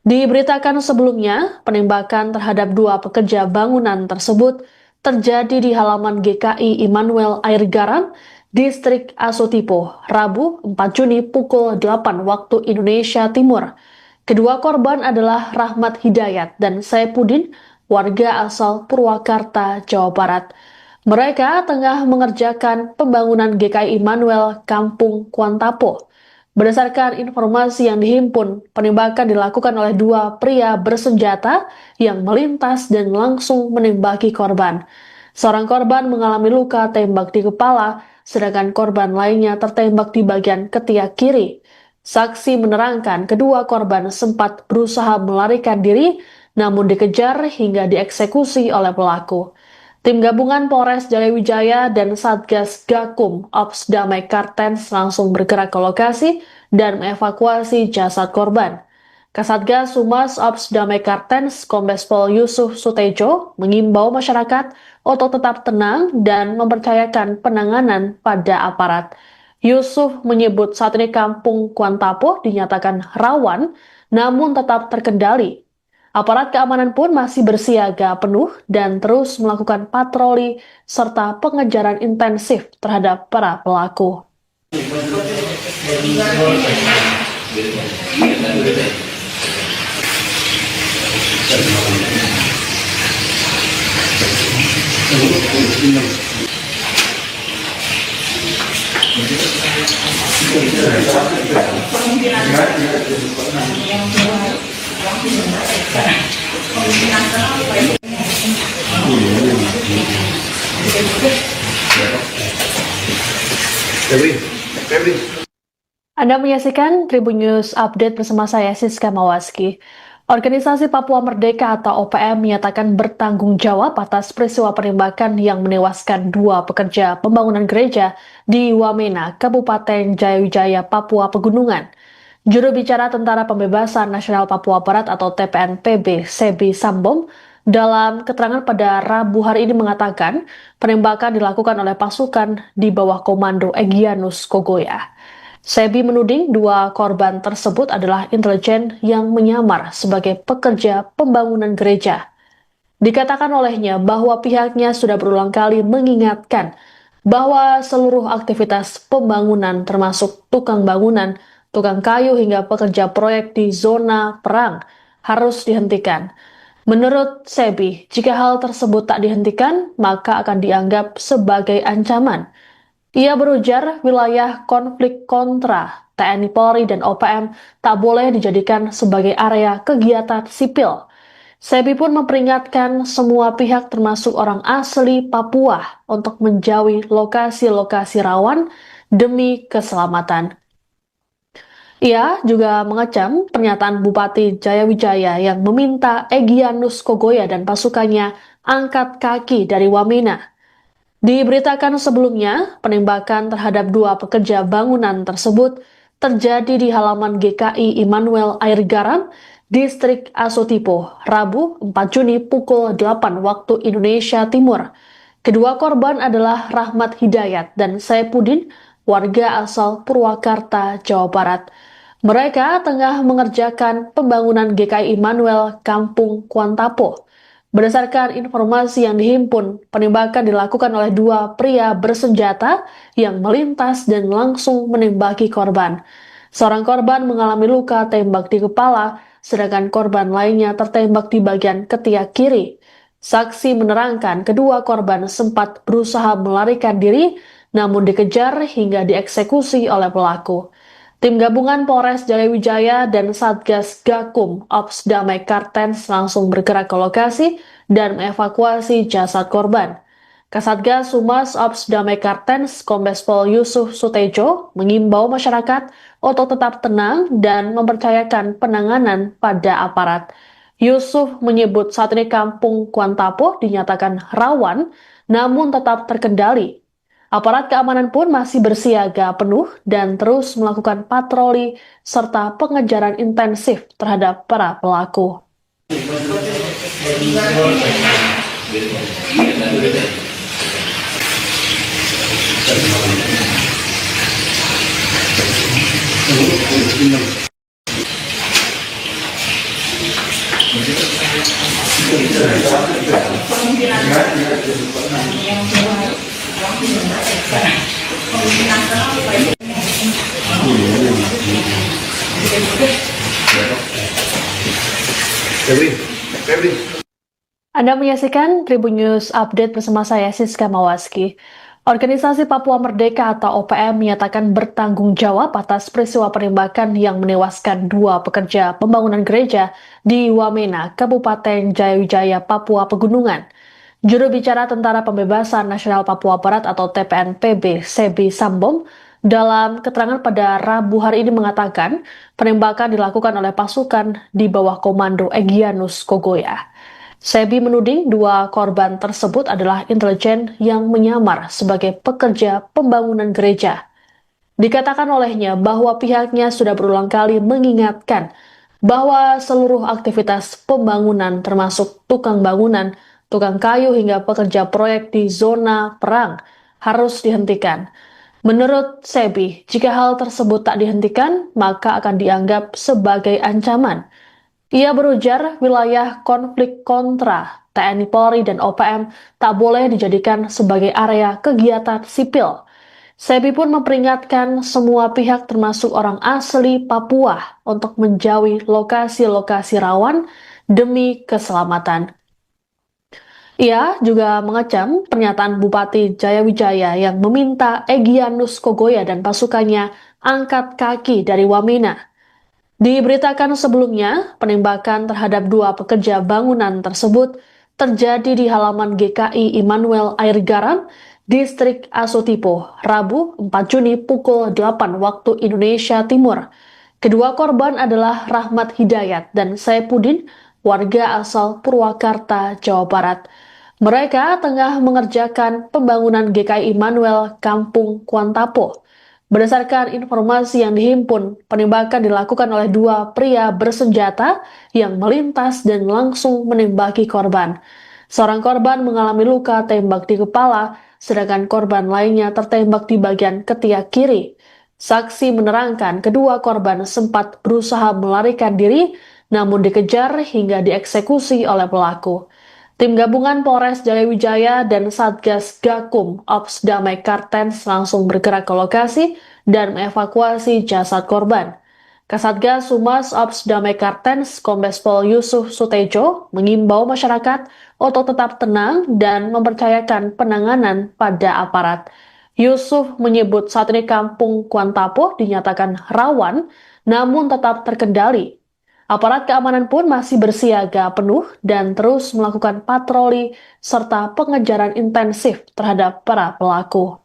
Diberitakan sebelumnya, penembakan terhadap 2 pekerja bangunan tersebut terjadi di halaman GKI Immanuel Air Garam, Distrik Asotipo, Rabu 4 Juni pukul 8 waktu Indonesia Timur. Kedua korban adalah Rahmat Hidayat dan Saipudin, warga asal Purwakarta, Jawa Barat. Mereka tengah mengerjakan pembangunan GKI Immanuel Kampung Kuantapo. Berdasarkan informasi yang dihimpun, penembakan dilakukan oleh 2 pria bersenjata yang melintas dan langsung menembaki korban. Seorang korban mengalami luka tembak di kepala, sedangkan korban lainnya tertembak di bagian ketiak kiri. Saksi menerangkan kedua korban sempat berusaha melarikan diri, namun dikejar hingga dieksekusi oleh pelaku. Tim gabungan Polres Jayawijaya dan Satgas Gakum Ops Damai Kartens langsung bergerak ke lokasi dan mengevakuasi jasad korban. Kasatgas Humas Ops Damai Kartens Kombes Pol Yusuf Sutejo mengimbau masyarakat untuk tetap tenang dan mempercayakan penanganan pada aparat. Yusuf menyebut saat ini Kampung Kuantapo dinyatakan rawan namun tetap terkendali. Aparat keamanan pun masih bersiaga penuh dan terus melakukan patroli serta pengejaran intensif terhadap para pelaku. Anda menyaksikan Tribun News Update bersama saya Siska Mawaski. Organisasi Papua Merdeka atau OPM menyatakan bertanggung jawab atas peristiwa penembakan yang menewaskan 2 pekerja pembangunan gereja di Wamena, Kabupaten Jayawijaya, Papua Pegunungan. Juru bicara Tentara Pembebasan Nasional Papua Barat atau TPNPB, Sebi Sambom, dalam keterangan pada Rabu hari ini mengatakan penembakan dilakukan oleh pasukan di bawah komando Egyanus Kogoya. Sebi menuding 2 korban tersebut adalah intelijen yang menyamar sebagai pekerja pembangunan gereja. Dikatakan olehnya bahwa pihaknya sudah berulang kali mengingatkan bahwa seluruh aktivitas pembangunan termasuk tukang bangunan, tukang kayu hingga pekerja proyek di zona perang harus dihentikan. Menurut Sebi, jika hal tersebut tak dihentikan, maka akan dianggap sebagai ancaman. Ia berujar wilayah konflik kontra TNI Polri dan OPM tak boleh dijadikan sebagai area kegiatan sipil. Sebi pun memperingatkan semua pihak termasuk orang asli Papua untuk menjauhi lokasi-lokasi rawan demi keselamatan. Ia juga mengecam pernyataan Bupati Jayawijaya yang meminta Egyanus Kogoya dan pasukannya angkat kaki dari Wamena. Diberitakan sebelumnya, penembakan terhadap dua pekerja bangunan tersebut terjadi di halaman GKI Immanuel Air Garam, Distrik Asotipo, Rabu 4 Juni pukul 8 waktu Indonesia Timur. Kedua korban adalah Rahmat Hidayat dan Saipudin, warga asal Purwakarta, Jawa Barat. Mereka tengah mengerjakan pembangunan GKI Immanuel Kampung Kuantapo. Berdasarkan informasi yang dihimpun, penembakan dilakukan oleh dua pria bersenjata yang melintas dan langsung menembaki korban. Seorang korban mengalami luka tembak di kepala, sedangkan korban lainnya tertembak di bagian ketiak kiri. Saksi menerangkan kedua korban sempat berusaha melarikan diri, namun dikejar hingga dieksekusi oleh pelaku. Tim gabungan Polres Jayawijaya dan Satgas Gakum Ops Damai Kartens langsung bergerak ke lokasi dan mengevakuasi jasad korban. Kasatgas Humas Ops Damai Kartens Kombes Pol Yusuf Sutejo mengimbau masyarakat untuk tetap tenang dan mempercayakan penanganan pada aparat. Yusuf menyebut saat ini kampung Kuantapo dinyatakan rawan namun tetap terkendali. Aparat keamanan pun masih bersiaga penuh dan terus melakukan patroli serta pengejaran intensif terhadap para pelaku. Anda menyaksikan Tribun News Update bersama saya Siska Mawaski. Organisasi Papua Merdeka atau OPM menyatakan bertanggung jawab atas peristiwa penembakan yang menewaskan dua pekerja pembangunan gereja di Wamena, Kabupaten Jayawijaya, Papua Pegunungan. Juru bicara Tentara Pembebasan Nasional Papua Barat atau TPNPB, Sebi Sambom, dalam keterangan pada Rabu hari ini mengatakan penembakan dilakukan oleh pasukan di bawah komando Egyanus Kogoya. Sebi menuding dua korban tersebut adalah intelijen yang menyamar sebagai pekerja pembangunan gereja. Dikatakan olehnya bahwa pihaknya sudah berulang kali mengingatkan bahwa seluruh aktivitas pembangunan termasuk tukang bangunan, tukang kayu hingga pekerja proyek di zona perang harus dihentikan. Menurut Sebi, jika hal tersebut tak dihentikan, maka akan dianggap sebagai ancaman. Ia berujar wilayah konflik kontra TNI Polri dan OPM tak boleh dijadikan sebagai area kegiatan sipil. Sebi pun memperingatkan semua pihak termasuk orang asli Papua untuk menjauhi lokasi-lokasi rawan demi keselamatan. Ia juga mengecam pernyataan Bupati Jayawijaya yang meminta Egyanus Kogoya dan pasukannya angkat kaki dari Wamena. Diberitakan sebelumnya, penembakan terhadap dua pekerja bangunan tersebut terjadi di halaman GKI Immanuel Air Garam, Distrik Asotipo, Rabu 4 Juni pukul 8 waktu Indonesia Timur. Kedua korban adalah Rahmat Hidayat dan Saipudin, warga asal Purwakarta, Jawa Barat. Mereka tengah mengerjakan pembangunan GKI Immanuel Kampung Kuantapo. Berdasarkan informasi yang dihimpun, penembakan dilakukan oleh dua pria bersenjata yang melintas dan langsung menembaki korban. Seorang korban mengalami luka tembak di kepala, sedangkan korban lainnya tertembak di bagian ketiak kiri. Saksi menerangkan kedua korban sempat berusaha melarikan diri, namun dikejar hingga dieksekusi oleh pelaku. Tim gabungan Polres Jayawijaya dan Satgas Gakum Ops Damai Kartens langsung bergerak ke lokasi dan mengevakuasi jasad korban. Kasatgas Humas Ops Damai Kartens Kombes Pol Yusuf Sutejo mengimbau masyarakat untuk tetap tenang dan mempercayakan penanganan pada aparat. Yusuf menyebut saat ini kampung Kuantapo dinyatakan rawan namun tetap terkendali. Aparat keamanan pun masih bersiaga penuh dan terus melakukan patroli serta pengejaran intensif terhadap para pelaku.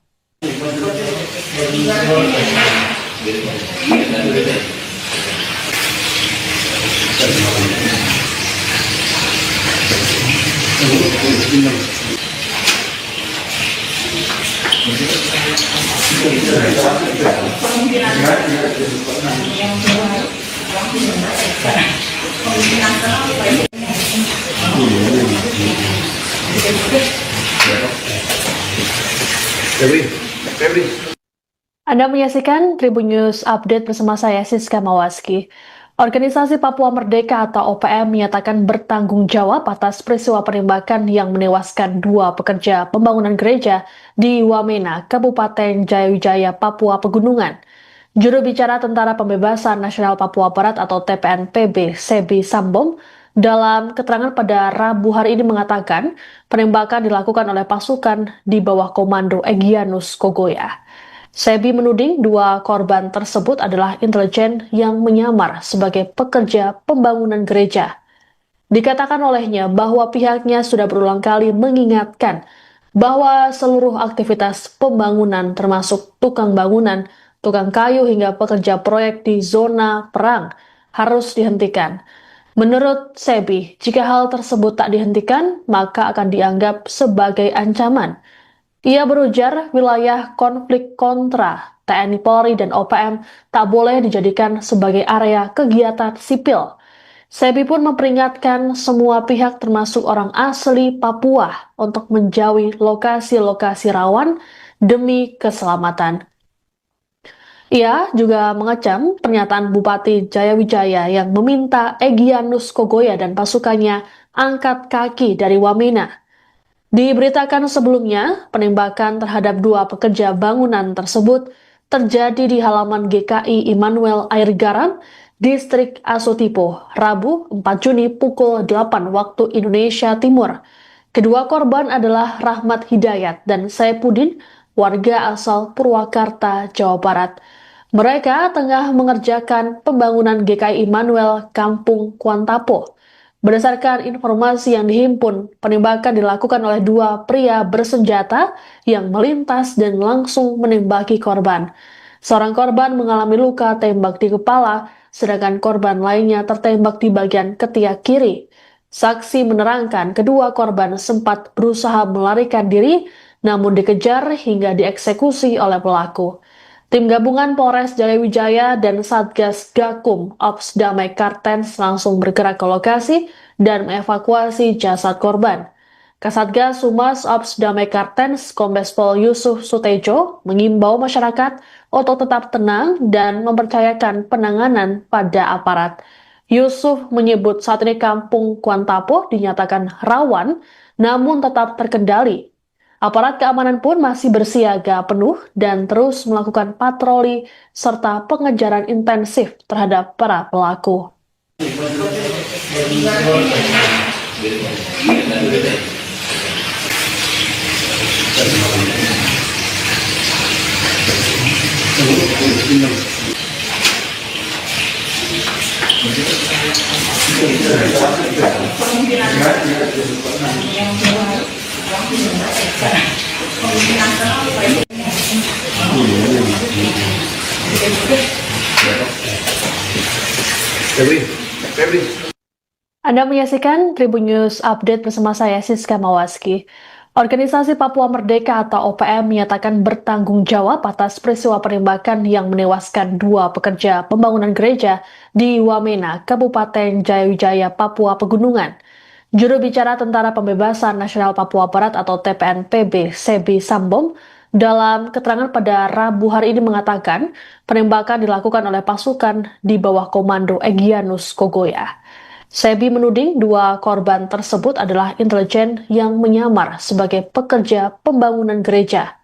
Anda menyaksikan Tribun News Update bersama saya Siska Mawaski. Organisasi Papua Merdeka atau OPM menyatakan bertanggung jawab atas peristiwa penembakan yang menewaskan 2 pekerja pembangunan gereja di Wamena, Kabupaten Jayawijaya, Papua Pegunungan. Juru bicara Tentara Pembebasan Nasional Papua Barat atau TPNPB, Sebi Sambom, dalam keterangan pada Rabu hari ini mengatakan penembakan dilakukan oleh pasukan di bawah komando Egyanus Kogoya. Sebi menuding 2 korban tersebut adalah intelijen yang menyamar sebagai pekerja pembangunan gereja. Dikatakan olehnya bahwa pihaknya sudah berulang kali mengingatkan bahwa seluruh aktivitas pembangunan termasuk tukang bangunan, tukang kayu hingga pekerja proyek di zona perang harus dihentikan. Menurut Sebi, jika hal tersebut tak dihentikan, maka akan dianggap sebagai ancaman. Ia berujar wilayah konflik kontra TNI Polri dan OPM tak boleh dijadikan sebagai area kegiatan sipil. Sebi pun memperingatkan semua pihak termasuk orang asli Papua untuk menjauhi lokasi-lokasi rawan demi keselamatan. Ia juga mengecam pernyataan Bupati Jayawijaya yang meminta Egyanus Kogoya dan pasukannya angkat kaki dari Wamena. Diberitakan sebelumnya, penembakan terhadap 2 pekerja bangunan tersebut terjadi di halaman GKI Immanuel Air Garam, Distrik Asotipo, Rabu 4 Juni pukul 8 waktu Indonesia Timur. Kedua korban adalah Rahmat Hidayat dan Saipudin, warga asal Purwakarta, Jawa Barat. Mereka tengah mengerjakan pembangunan GKI Immanuel Kampung Kuantapo. Berdasarkan informasi yang dihimpun, penembakan dilakukan oleh 2 pria bersenjata yang melintas dan langsung menembaki korban. Seorang korban mengalami luka tembak di kepala, sedangkan korban lainnya tertembak di bagian ketiak kiri. Saksi menerangkan kedua korban sempat berusaha melarikan diri, namun dikejar hingga dieksekusi oleh pelaku. Tim gabungan Polres Jayawijaya dan Satgas Gakum Ops Damai Kartens langsung bergerak ke lokasi dan mengevakuasi jasad korban. Kasatgas Humas Ops Damai Kartens Kombes Pol Yusuf Sutejo mengimbau masyarakat untuk tetap tenang dan mempercayakan penanganan pada aparat. Yusuf menyebut saat ini Kampung Kuantapo dinyatakan rawan namun tetap terkendali. Aparat keamanan pun masih bersiaga penuh dan terus melakukan patroli serta pengejaran intensif terhadap para pelaku. Anda menyaksikan Tribun News Update bersama saya Siska Mawaski. Organisasi Papua Merdeka atau OPM menyatakan bertanggung jawab atas peristiwa penembakan yang menewaskan 2 pekerja pembangunan gereja di Wamena, Kabupaten Jayawijaya, Papua Pegunungan. Juru bicara Tentara Pembebasan Nasional Papua Barat atau TPNPB, Sebi Sambom, dalam keterangan pada Rabu hari ini mengatakan penembakan dilakukan oleh pasukan di bawah komando Egyanus Kogoya. Sebi menuding 2 korban tersebut adalah intelijen yang menyamar sebagai pekerja pembangunan gereja.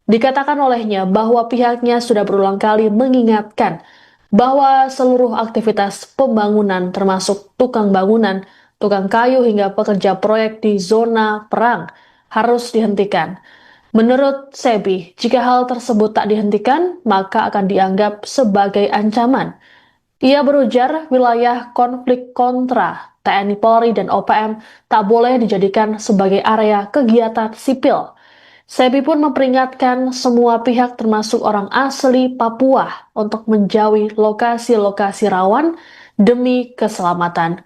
Dikatakan olehnya bahwa pihaknya sudah berulang kali mengingatkan bahwa seluruh aktivitas pembangunan termasuk tukang bangunan, tukang kayu hingga pekerja proyek di zona perang harus dihentikan. Menurut Sebi, jika hal tersebut tak dihentikan, maka akan dianggap sebagai ancaman. Ia berujar wilayah konflik kontra TNI Polri dan OPM tak boleh dijadikan sebagai area kegiatan sipil. Sebi pun memperingatkan semua pihak termasuk orang asli Papua untuk menjauhi lokasi-lokasi rawan demi keselamatan.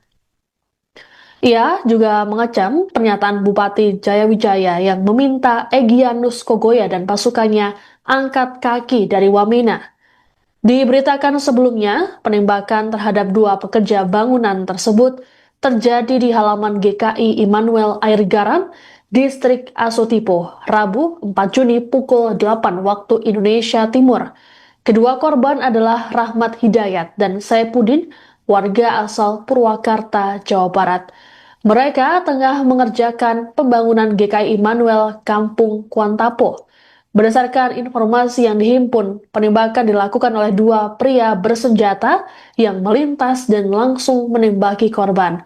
Ia juga mengecam pernyataan Bupati Jayawijaya yang meminta Egyanus Kogoya dan pasukannya angkat kaki dari Wamena. Diberitakan sebelumnya, penembakan terhadap 2 pekerja bangunan tersebut terjadi di halaman GKI Immanuel Air Garam, Distrik Asotipo, Rabu 4 Juni pukul 8 waktu Indonesia Timur. Kedua korban adalah Rahmat Hidayat dan Saipudin, warga asal Purwakarta, Jawa Barat. Mereka tengah mengerjakan pembangunan GKI Immanuel Kampung Kuantapo. Berdasarkan informasi yang dihimpun, penembakan dilakukan oleh 2 pria bersenjata yang melintas dan langsung menembaki korban.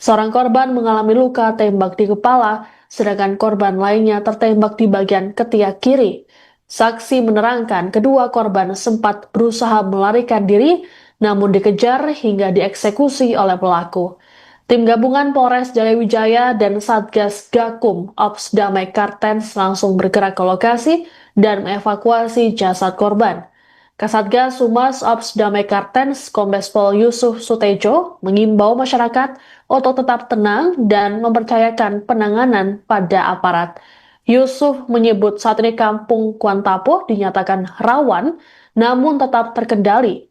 Seorang korban mengalami luka tembak di kepala, sedangkan korban lainnya tertembak di bagian ketiak kiri. Saksi menerangkan kedua korban sempat berusaha melarikan diri, namun dikejar hingga dieksekusi oleh pelaku. Tim gabungan Polres Jayawijaya dan Satgas Gakum Ops Damai Kartens langsung bergerak ke lokasi dan mengevakuasi jasad korban. Kasatgas Humas Ops Damai Kartens Kombes Pol Yusuf Sutejo mengimbau masyarakat untuk tetap tenang dan mempercayakan penanganan pada aparat. Yusuf menyebut saat ini Kampung Kuantapo dinyatakan rawan namun tetap terkendali.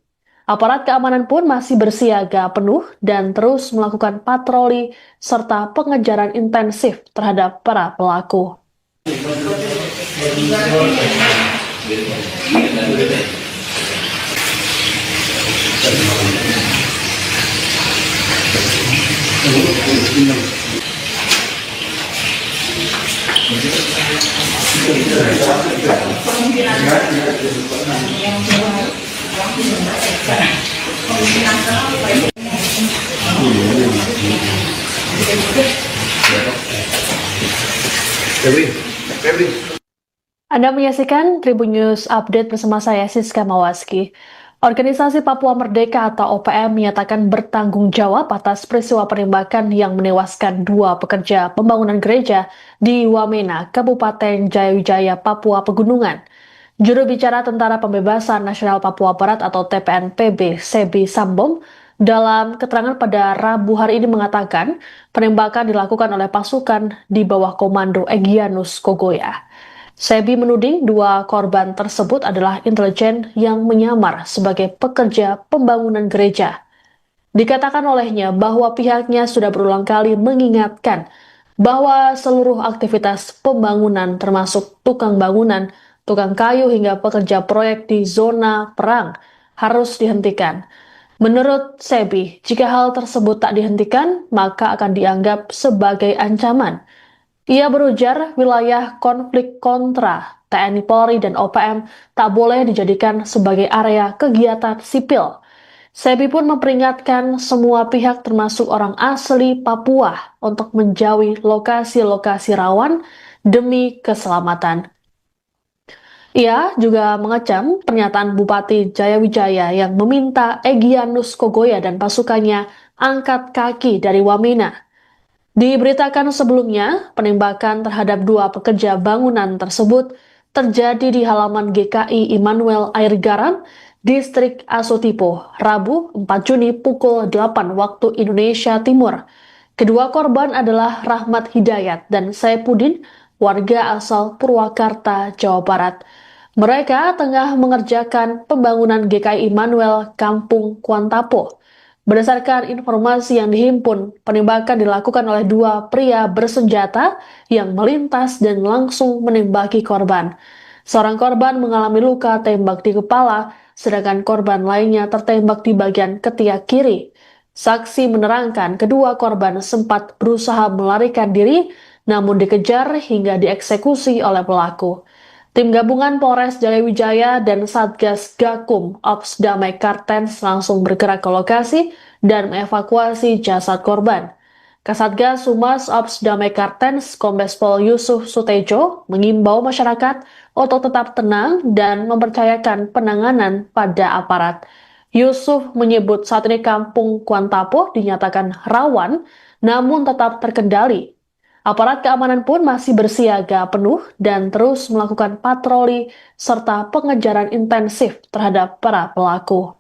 Aparat keamanan pun masih bersiaga penuh dan terus melakukan patroli serta pengejaran intensif terhadap para pelaku. Anda menyaksikan Tribun News Update bersama saya Siska Mawaski. Organisasi Papua Merdeka atau OPM menyatakan bertanggung jawab atas peristiwa penembakan yang menewaskan 2 pekerja pembangunan gereja di Wamena, Kabupaten Jayawijaya, Papua Pegunungan. Juru bicara Tentara Pembebasan Nasional Papua Barat atau TPNPB, Sebi Sambom, dalam keterangan pada Rabu hari ini mengatakan penembakan dilakukan oleh pasukan di bawah komando Egyanus Kogoya. Sebi menuding 2 korban tersebut adalah intelijen yang menyamar sebagai pekerja pembangunan gereja. Dikatakan olehnya bahwa pihaknya sudah berulang kali mengingatkan bahwa seluruh aktivitas pembangunan termasuk tukang bangunan, tukang kayu hingga pekerja proyek di zona perang harus dihentikan. Menurut Sebi, jika hal tersebut tak dihentikan, maka akan dianggap sebagai ancaman. Ia berujar wilayah konflik kontra TNI Polri dan OPM tak boleh dijadikan sebagai area kegiatan sipil. Sebi pun memperingatkan semua pihak termasuk orang asli Papua untuk menjauhi lokasi-lokasi rawan demi keselamatan. Ia juga mengecam pernyataan Bupati Jayawijaya yang meminta Egyanus Kogoya dan pasukannya angkat kaki dari Wamena. Diberitakan sebelumnya, penembakan terhadap 2 pekerja bangunan tersebut terjadi di halaman GKI Immanuel Air Garam, Distrik Asotipo, Rabu 4 Juni pukul 8 waktu Indonesia Timur. Kedua korban adalah Rahmat Hidayat dan Saipudin, warga asal Purwakarta, Jawa Barat. Mereka tengah mengerjakan pembangunan GKI Immanuel Kampung Kuantapo. Berdasarkan informasi yang dihimpun, penembakan dilakukan oleh 2 pria bersenjata yang melintas dan langsung menembaki korban. Seorang korban mengalami luka tembak di kepala, sedangkan korban lainnya tertembak di bagian ketiak kiri. Saksi menerangkan kedua korban sempat berusaha melarikan diri, namun dikejar hingga dieksekusi oleh pelaku. Tim gabungan Polres Jayawijaya dan Satgas Gakum Ops Damai Kartens langsung bergerak ke lokasi dan mengevakuasi jasad korban. Kasatgas Humas Ops Damai Kartens Kombes Pol Yusuf Sutejo mengimbau masyarakat untuk tetap tenang dan mempercayakan penanganan pada aparat. Yusuf menyebut saat ini Kampung Kuantapo dinyatakan rawan namun tetap terkendali. Aparat keamanan pun masih bersiaga penuh dan terus melakukan patroli serta pengejaran intensif terhadap para pelaku.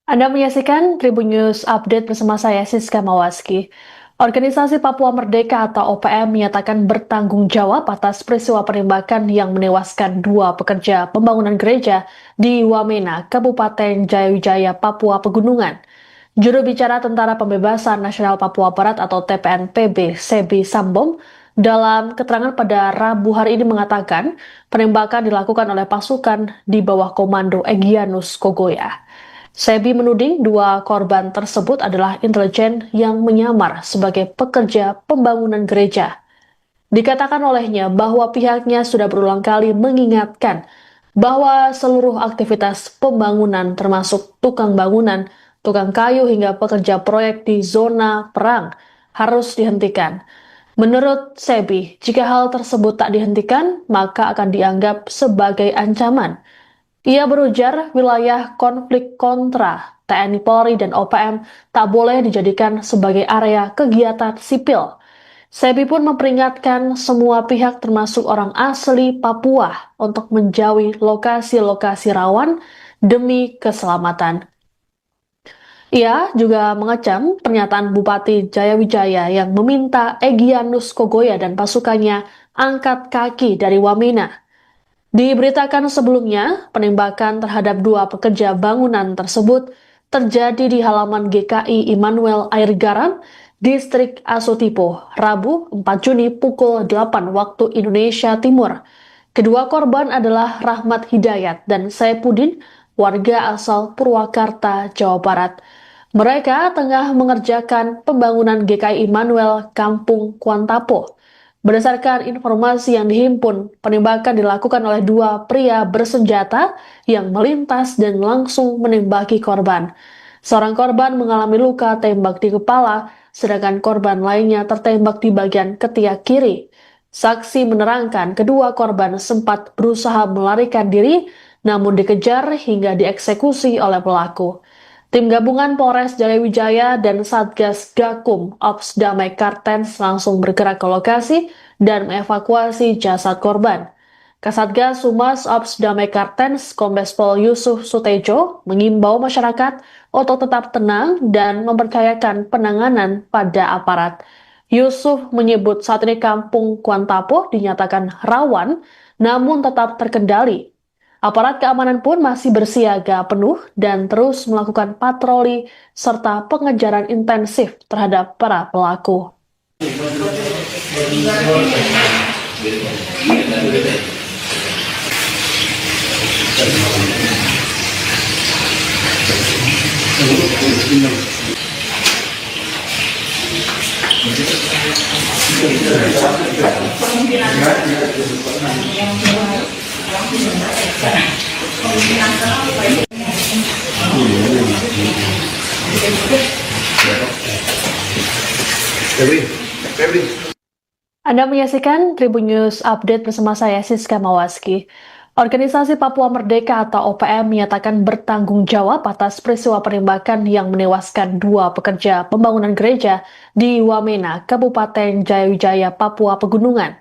Anda menyaksikan Tribun News Update bersama saya, Siska Mawaski. Organisasi Papua Merdeka atau OPM menyatakan bertanggung jawab atas peristiwa penembakan yang menewaskan 2 pekerja pembangunan gereja di Wamena, Kabupaten Jayawijaya, Papua Pegunungan. Juru bicara Tentara Pembebasan Nasional Papua Barat atau TPNPB, Sebi Sambom, dalam keterangan pada Rabu hari ini mengatakan penembakan dilakukan oleh pasukan di bawah komando Egyanus Kogoya. Sebi menuding 2 korban tersebut adalah intelijen yang menyamar sebagai pekerja pembangunan gereja. Dikatakan olehnya bahwa pihaknya sudah berulang kali mengingatkan bahwa seluruh aktivitas pembangunan termasuk tukang bangunan, tukang kayu hingga pekerja proyek di zona perang harus dihentikan. Menurut Sebi, jika hal tersebut tak dihentikan, maka akan dianggap sebagai ancaman. Ia berujar wilayah konflik kontra TNI Polri dan OPM tak boleh dijadikan sebagai area kegiatan sipil. Sebi pun memperingatkan semua pihak termasuk orang asli Papua untuk menjauhi lokasi-lokasi rawan demi keselamatan. Ia juga mengecam pernyataan Bupati Jayawijaya yang meminta Egyanus Kogoya dan pasukannya angkat kaki dari Wamena. Diberitakan sebelumnya, penembakan terhadap 2 pekerja bangunan tersebut terjadi di halaman GKI Immanuel Air Garam, Distrik Asotipo, Rabu 4 Juni pukul 8 waktu Indonesia Timur. Kedua korban adalah Rahmat Hidayat dan Saipudin, warga asal Purwakarta, Jawa Barat. Mereka tengah mengerjakan pembangunan GKI Immanuel Kampung Kuantapo. Berdasarkan informasi yang dihimpun, penembakan dilakukan oleh 2 pria bersenjata yang melintas dan langsung menembaki korban. Seorang korban mengalami luka tembak di kepala, sedangkan korban lainnya tertembak di bagian ketiak kiri. Saksi menerangkan kedua korban sempat berusaha melarikan diri, namun dikejar hingga dieksekusi oleh pelaku. Tim gabungan Polres Jayawijaya dan Satgas Gakum Ops Damai Kartens langsung bergerak ke lokasi dan mengevakuasi jasad korban. Kasatgas Humas Ops Damai Kartens Kombes Pol Yusuf Sutejo mengimbau masyarakat untuk tetap tenang dan mempercayakan penanganan pada aparat. Yusuf menyebut saat ini Kampung Kuantapo dinyatakan rawan namun tetap terkendali. Aparat keamanan pun masih bersiaga penuh dan terus melakukan patroli serta pengejaran intensif terhadap para pelaku. Anda menyaksikan Tribun News Update bersama saya, Siska Mawaski. Organisasi Papua Merdeka atau OPM menyatakan bertanggung jawab atas peristiwa penembakan yang menewaskan 2 pekerja pembangunan gereja di Wamena, Kabupaten Jayawijaya, Papua Pegunungan.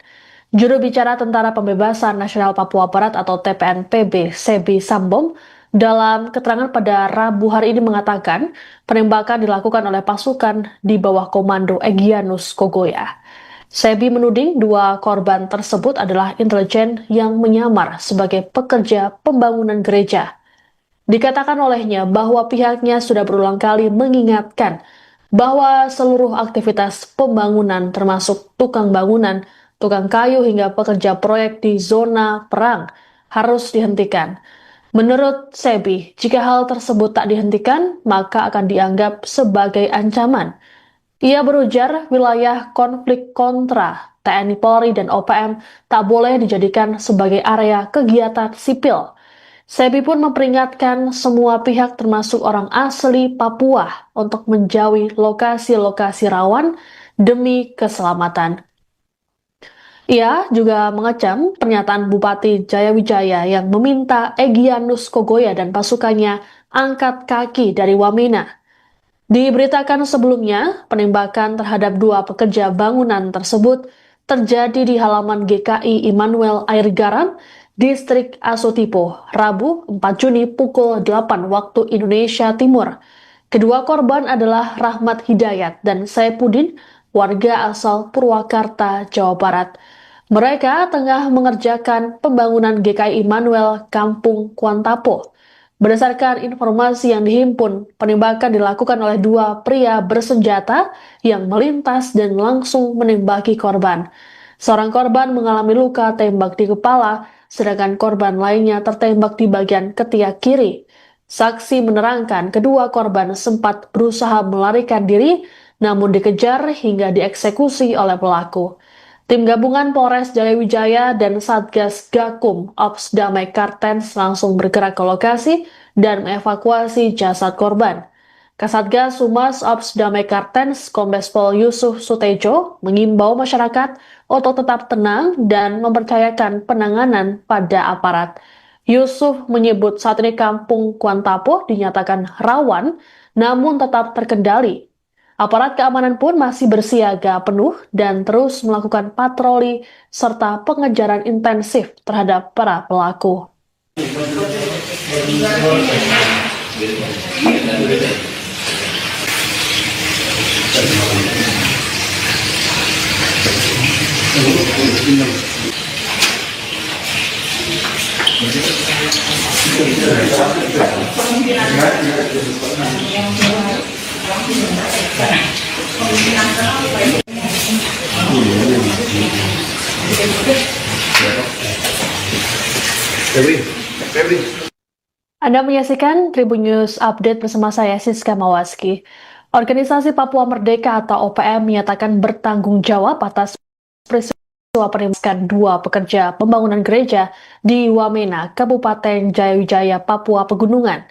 Juru bicara Tentara Pembebasan Nasional Papua Barat atau TPNPB, Sebi Sambom, dalam keterangan pada Rabu hari ini mengatakan penembakan dilakukan oleh pasukan di bawah komando Egyanus Kogoya. Sebi menuding 2 korban tersebut adalah intelijen yang menyamar sebagai pekerja pembangunan gereja. Dikatakan olehnya bahwa pihaknya sudah berulang kali mengingatkan bahwa seluruh aktivitas pembangunan termasuk tukang bangunan, tukang kayu hingga pekerja proyek di zona perang harus dihentikan. Menurut Sebi, jika hal tersebut tak dihentikan, maka akan dianggap sebagai ancaman. Ia berujar wilayah konflik kontra TNI Polri dan OPM tak boleh dijadikan sebagai area kegiatan sipil. Sebi pun memperingatkan semua pihak termasuk orang asli Papua untuk menjauhi lokasi-lokasi rawan demi keselamatan. Ia juga mengecam pernyataan Bupati Jayawijaya yang meminta Egyanus Kogoya dan pasukannya angkat kaki dari Wamena. Diberitakan sebelumnya, penembakan terhadap dua pekerja bangunan tersebut terjadi di halaman GKI Immanuel Air Garam, Distrik Asotipo, Rabu 4 Juni pukul 8 waktu Indonesia Timur. Kedua korban adalah Rahmat Hidayat dan Saipudin, warga asal Purwakarta, Jawa Barat. Mereka tengah mengerjakan pembangunan GKI Immanuel Kampung Kuantapo. Berdasarkan informasi yang dihimpun, penembakan dilakukan oleh dua pria bersenjata yang melintas dan langsung menembaki korban. Seorang korban mengalami luka tembak di kepala, sedangkan korban lainnya tertembak di bagian ketiak kiri. Saksi menerangkan kedua korban sempat berusaha melarikan diri, namun dikejar hingga dieksekusi oleh pelaku. Tim gabungan Polres Jayawijaya dan Satgas Gakum Ops Damai Kartens langsung bergerak ke lokasi dan mengevakuasi jasad korban. Kasatgas Humas Ops Damai Kartens Kombes Pol Yusuf Sutejo mengimbau masyarakat untuk tetap tenang dan mempercayakan penanganan pada aparat. Yusuf menyebut saat ini kampung Kuantapo dinyatakan rawan namun tetap terkendali. Aparat keamanan pun masih bersiaga penuh dan terus melakukan patroli serta pengejaran intensif terhadap para pelaku. Anda menyaksikan Tribun News Update bersama saya Siska Mawaski. Organisasi Papua Merdeka atau OPM menyatakan bertanggung jawab atas peristiwa penembakan dua pekerja pembangunan gereja di Wamena, Kabupaten Jayawijaya, Papua Pegunungan.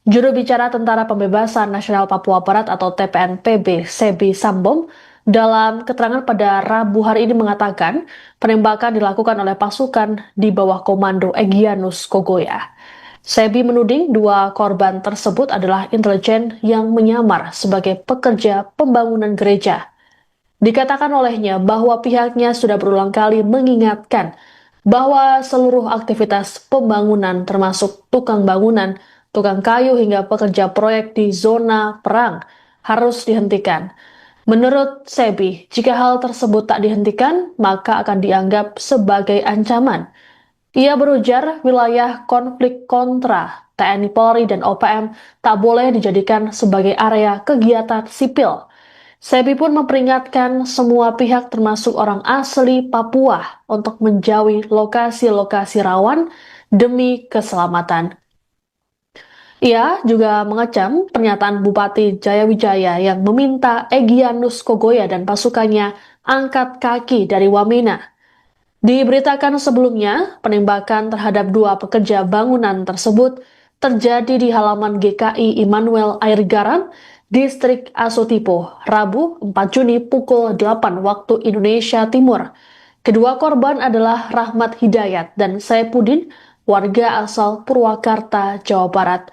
Juru bicara Tentara Pembebasan Nasional Papua Barat atau TPNPB, Sebi Sambom, dalam keterangan pada Rabu hari ini mengatakan penembakan dilakukan oleh pasukan di bawah komando Egyanus Kogoya. Sebi menuding dua korban tersebut adalah intelijen yang menyamar sebagai pekerja pembangunan gereja. Dikatakan olehnya bahwa pihaknya sudah berulang kali mengingatkan bahwa seluruh aktivitas pembangunan termasuk tukang bangunan, tukang kayu hingga pekerja proyek di zona perang harus dihentikan. Menurut Sebi, jika hal tersebut tak dihentikan, maka akan dianggap sebagai ancaman. Ia berujar wilayah konflik kontra TNI Polri dan OPM tak boleh dijadikan sebagai area kegiatan sipil. Sebi pun memperingatkan semua pihak termasuk orang asli Papua untuk menjauhi lokasi-lokasi rawan demi keselamatan. Ia juga mengecam pernyataan Bupati Jayawijaya yang meminta Egyanus Kogoya dan pasukannya angkat kaki dari Wamena. Diberitakan sebelumnya, penembakan terhadap dua pekerja bangunan tersebut terjadi di halaman GKI Immanuel Air Garam, Distrik Asotipo, Rabu 4 Juni pukul 8 waktu Indonesia Timur. Kedua korban adalah Rahmat Hidayat dan Saipudin, warga asal Purwakarta, Jawa Barat.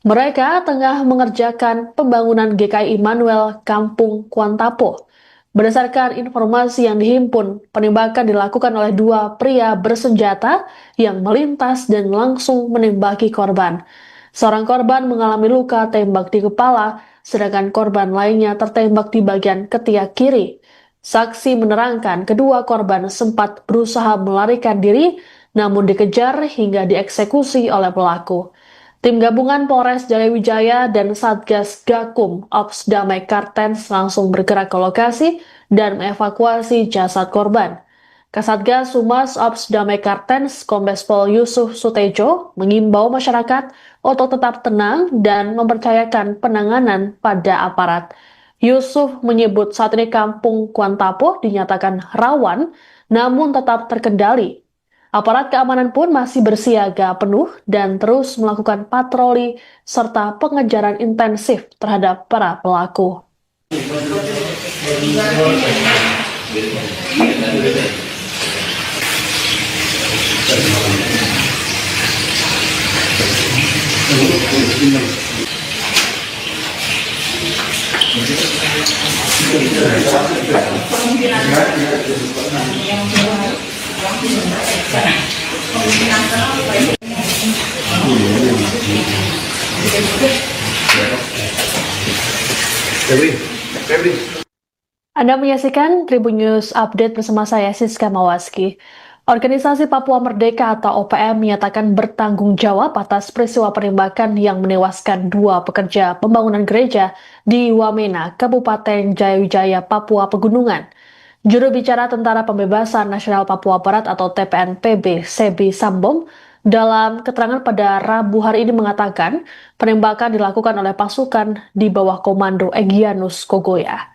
Mereka tengah mengerjakan pembangunan GKI Immanuel Kampung Kuantapo. Berdasarkan informasi yang dihimpun, penembakan dilakukan oleh dua pria bersenjata yang melintas dan langsung menembaki korban. Seorang korban mengalami luka tembak di kepala, sedangkan korban lainnya tertembak di bagian ketiak kiri. Saksi menerangkan kedua korban sempat berusaha melarikan diri, namun dikejar hingga dieksekusi oleh pelaku. Tim gabungan Polres Jayawijaya dan Satgas Gakum Ops Damai Kartens langsung bergerak ke lokasi dan mengevakuasi jasad korban. Kasatgas Humas Ops Damai Kartens Kombes Pol Yusuf Sutejo mengimbau masyarakat untuk tetap tenang dan mempercayakan penanganan pada aparat. Yusuf menyebut saat ini kampung Kuantapo dinyatakan rawan namun tetap terkendali. Aparat keamanan pun masih bersiaga penuh dan terus melakukan patroli serta pengejaran intensif terhadap para pelaku. Anda menyaksikan Tribun News Update bersama saya, Siska Mawaski. Organisasi Papua Merdeka atau OPM menyatakan bertanggung jawab atas peristiwa penembakan yang menewaskan 2 pekerja pembangunan gereja di Wamena, Kabupaten Jayawijaya, Papua Pegunungan. Juru bicara Tentara Pembebasan Nasional Papua Barat atau TPNPB, Sebi Sambom, dalam keterangan pada Rabu hari ini mengatakan penembakan dilakukan oleh pasukan di bawah komando Egyanus Kogoya.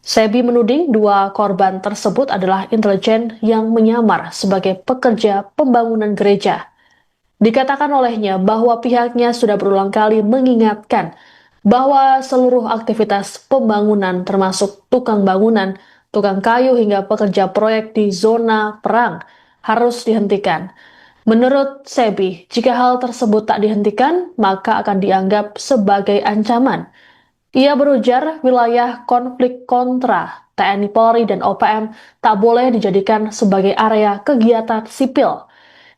Sebi menuding 2 korban tersebut adalah intelijen yang menyamar sebagai pekerja pembangunan gereja. Dikatakan olehnya bahwa pihaknya sudah berulang kali mengingatkan bahwa seluruh aktivitas pembangunan termasuk tukang bangunan, tukang kayu hingga pekerja proyek di zona perang harus dihentikan. Menurut Sebi, jika hal tersebut tak dihentikan, maka akan dianggap sebagai ancaman. Ia berujar wilayah konflik kontra TNI Polri dan OPM tak boleh dijadikan sebagai area kegiatan sipil.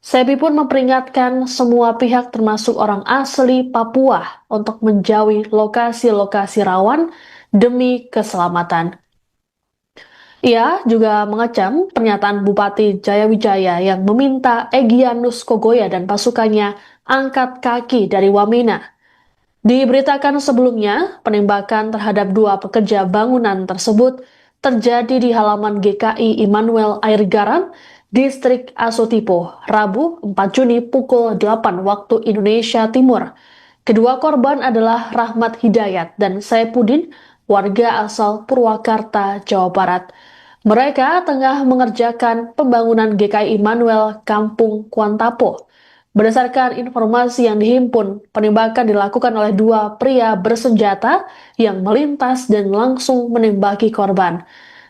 Sebi pun memperingatkan semua pihak termasuk orang asli Papua untuk menjauhi lokasi-lokasi rawan demi keselamatan. Ia juga mengecam pernyataan Bupati Jayawijaya yang meminta Egyanus Kogoya dan pasukannya angkat kaki dari Wamena. Diberitakan sebelumnya, penembakan terhadap 2 pekerja bangunan tersebut terjadi di halaman GKI Immanuel Air Garam, Distrik Asotipo, Rabu 4 Juni pukul 8 waktu Indonesia Timur. Kedua korban adalah Rahmat Hidayat dan Saipudin, warga asal Purwakarta, Jawa Barat. Mereka tengah mengerjakan pembangunan GKI Immanuel Kampung Kuantapo. Berdasarkan informasi yang dihimpun, penembakan dilakukan oleh 2 pria bersenjata yang melintas dan langsung menembaki korban.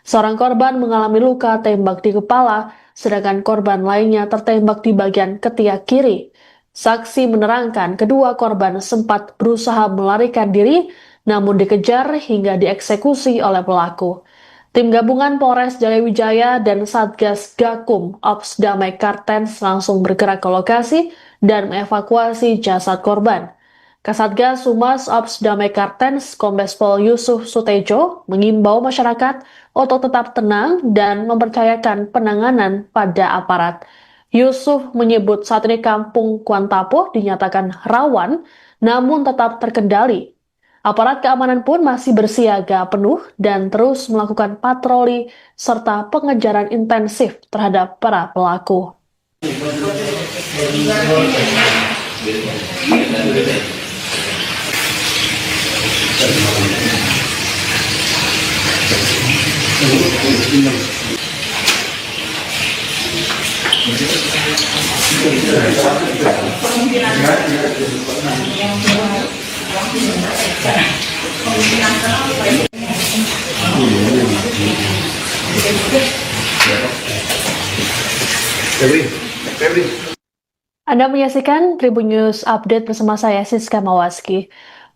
Seorang korban mengalami luka tembak di kepala, sedangkan korban lainnya tertembak di bagian ketiak kiri. Saksi menerangkan kedua korban sempat berusaha melarikan diri, namun dikejar hingga dieksekusi oleh pelaku. Tim gabungan Polres Jayawijaya dan Satgas Gakum Ops Damai Kartens langsung bergerak ke lokasi dan mengevakuasi jasad korban. Kasatgas Humas Ops Damai Kartens Kombes Pol Yusuf Sutejo mengimbau masyarakat untuk tetap tenang dan mempercayakan penanganan pada aparat. Yusuf menyebut saat ini Kampung Kuantapo dinyatakan rawan namun tetap terkendali. Aparat keamanan pun masih bersiaga penuh dan terus melakukan patroli serta pengejaran intensif terhadap para pelaku. Anda menyaksikan Tribun News Update bersama saya, Siska Mawaski.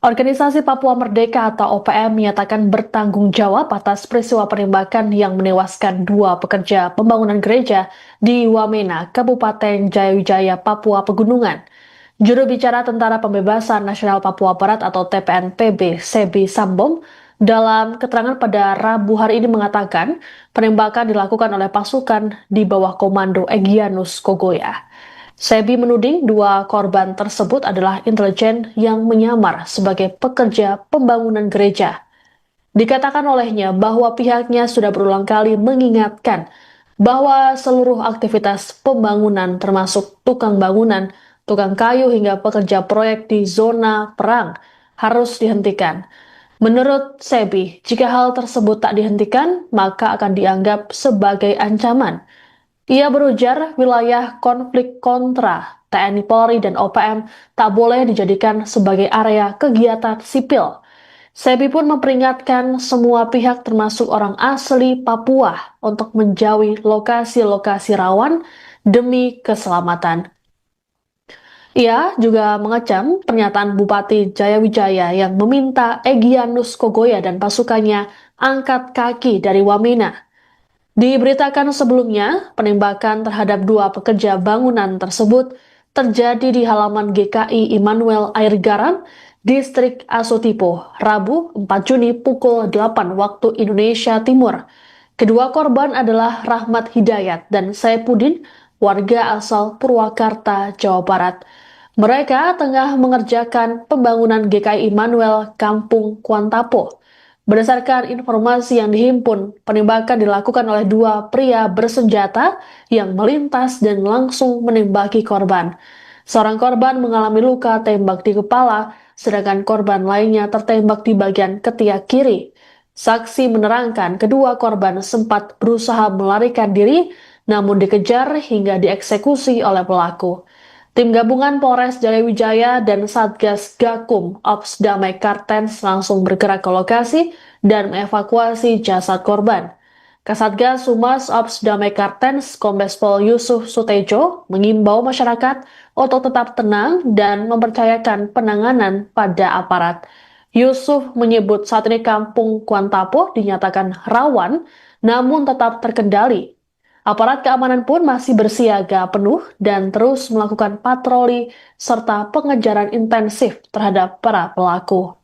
Organisasi Papua Merdeka atau OPM menyatakan bertanggung jawab atas peristiwa penembakan yang menewaskan 2 pekerja pembangunan gereja di Wamena, Kabupaten Jayawijaya, Papua Pegunungan. Juru bicara Tentara Pembebasan Nasional Papua Barat atau TPNPB, Sebi Sambom, dalam keterangan pada Rabu hari ini mengatakan penembakan dilakukan oleh pasukan di bawah komando Egyanus Kogoya. Sebi menuding 2 korban tersebut adalah intelijen yang menyamar sebagai pekerja pembangunan gereja. Dikatakan olehnya bahwa pihaknya sudah berulang kali mengingatkan bahwa seluruh aktivitas pembangunan termasuk tukang bangunan, tukang kayu hingga pekerja proyek di zona perang harus dihentikan. Menurut Sebi, jika hal tersebut tak dihentikan, maka akan dianggap sebagai ancaman. Ia berujar wilayah konflik kontra TNI Polri dan OPM tak boleh dijadikan sebagai area kegiatan sipil. Sebi pun memperingatkan semua pihak termasuk orang asli Papua untuk menjauhi lokasi-lokasi rawan demi keselamatan. Ia juga mengecam pernyataan Bupati Jayawijaya yang meminta Egyanus Kogoya dan pasukannya angkat kaki dari Wamena. Diberitakan sebelumnya, penembakan terhadap dua pekerja bangunan tersebut terjadi di halaman GKI Immanuel Air Garam, Distrik Asotipo, Rabu 4 Juni pukul 8 waktu Indonesia Timur. Kedua korban adalah Rahmat Hidayat dan Saipudin, warga asal Purwakarta, Jawa Barat. Mereka tengah mengerjakan pembangunan GKI Immanuel Kampung Kuantapo. Berdasarkan informasi yang dihimpun, penembakan dilakukan oleh dua pria bersenjata yang melintas dan langsung menembaki korban. Seorang korban mengalami luka tembak di kepala, sedangkan korban lainnya tertembak di bagian ketiak kiri. Saksi menerangkan kedua korban sempat berusaha melarikan diri, namun dikejar hingga dieksekusi oleh pelaku. Tim gabungan Polres Jayawijaya dan Satgas Gakum Ops Damai Kartens langsung bergerak ke lokasi dan mengevakuasi jasad korban. Kasatgas Humas Ops Damai Kartens Kombes Pol Yusuf Sutejo mengimbau masyarakat untuk tetap tenang dan mempercayakan penanganan pada aparat. Yusuf menyebut saat ini kampung Kuantapo dinyatakan rawan namun tetap terkendali. Aparat keamanan pun masih bersiaga penuh dan terus melakukan patroli serta pengejaran intensif terhadap para pelaku.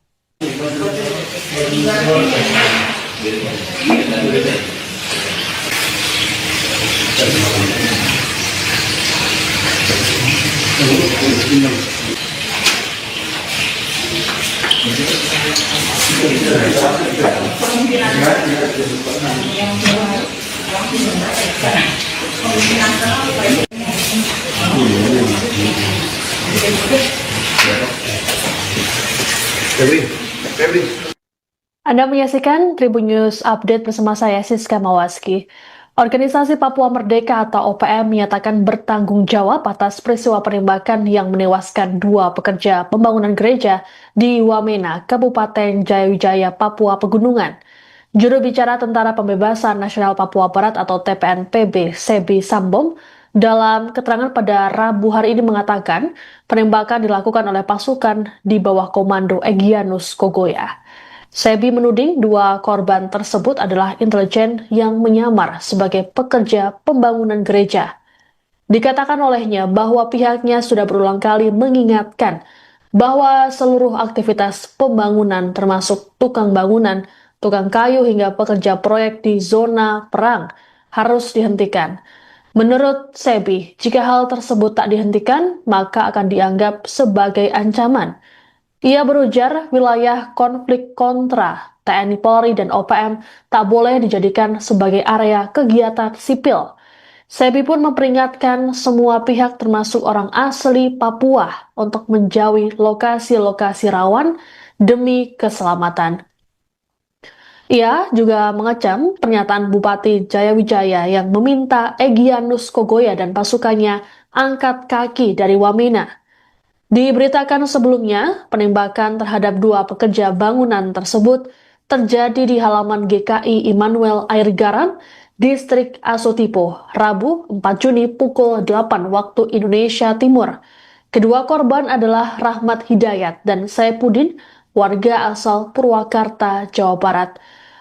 Anda menyaksikan Tribun News Update bersama saya Siska Mawaski. Organisasi Papua Merdeka atau OPM menyatakan bertanggung jawab atas peristiwa penembakan yang menewaskan dua pekerja pembangunan gereja di Wamena, Kabupaten Jayawijaya, Papua Pegunungan. Juru bicara Tentara Pembebasan Nasional Papua Barat atau TPNPB, Sebi Sambom, dalam keterangan pada Rabu hari ini mengatakan penembakan dilakukan oleh pasukan di bawah komando Egyanus Kogoya. Sebi menuding dua korban tersebut adalah intelijen yang menyamar sebagai pekerja pembangunan gereja. Dikatakan olehnya bahwa pihaknya sudah berulang kali mengingatkan bahwa seluruh aktivitas pembangunan termasuk tukang bangunan, tukang kayu hingga pekerja proyek di zona perang harus dihentikan. Menurut Sebi, jika hal tersebut tak dihentikan, maka akan dianggap sebagai ancaman. Ia berujar wilayah konflik kontra TNI Polri dan OPM tak boleh dijadikan sebagai area kegiatan sipil. Sebi pun memperingatkan semua pihak termasuk orang asli Papua untuk menjauhi lokasi-lokasi rawan demi keselamatan. Ia juga mengecam pernyataan Bupati Jayawijaya yang meminta Egyanus Kogoya dan pasukannya angkat kaki dari Wamena. Diberitakan sebelumnya, penembakan terhadap dua pekerja bangunan tersebut terjadi di halaman GKI Immanuel Air Garam, Distrik Asotipo, Rabu 4 Juni pukul 8 waktu Indonesia Timur. Kedua korban adalah Rahmat Hidayat dan Saipudin, warga asal Purwakarta, Jawa Barat.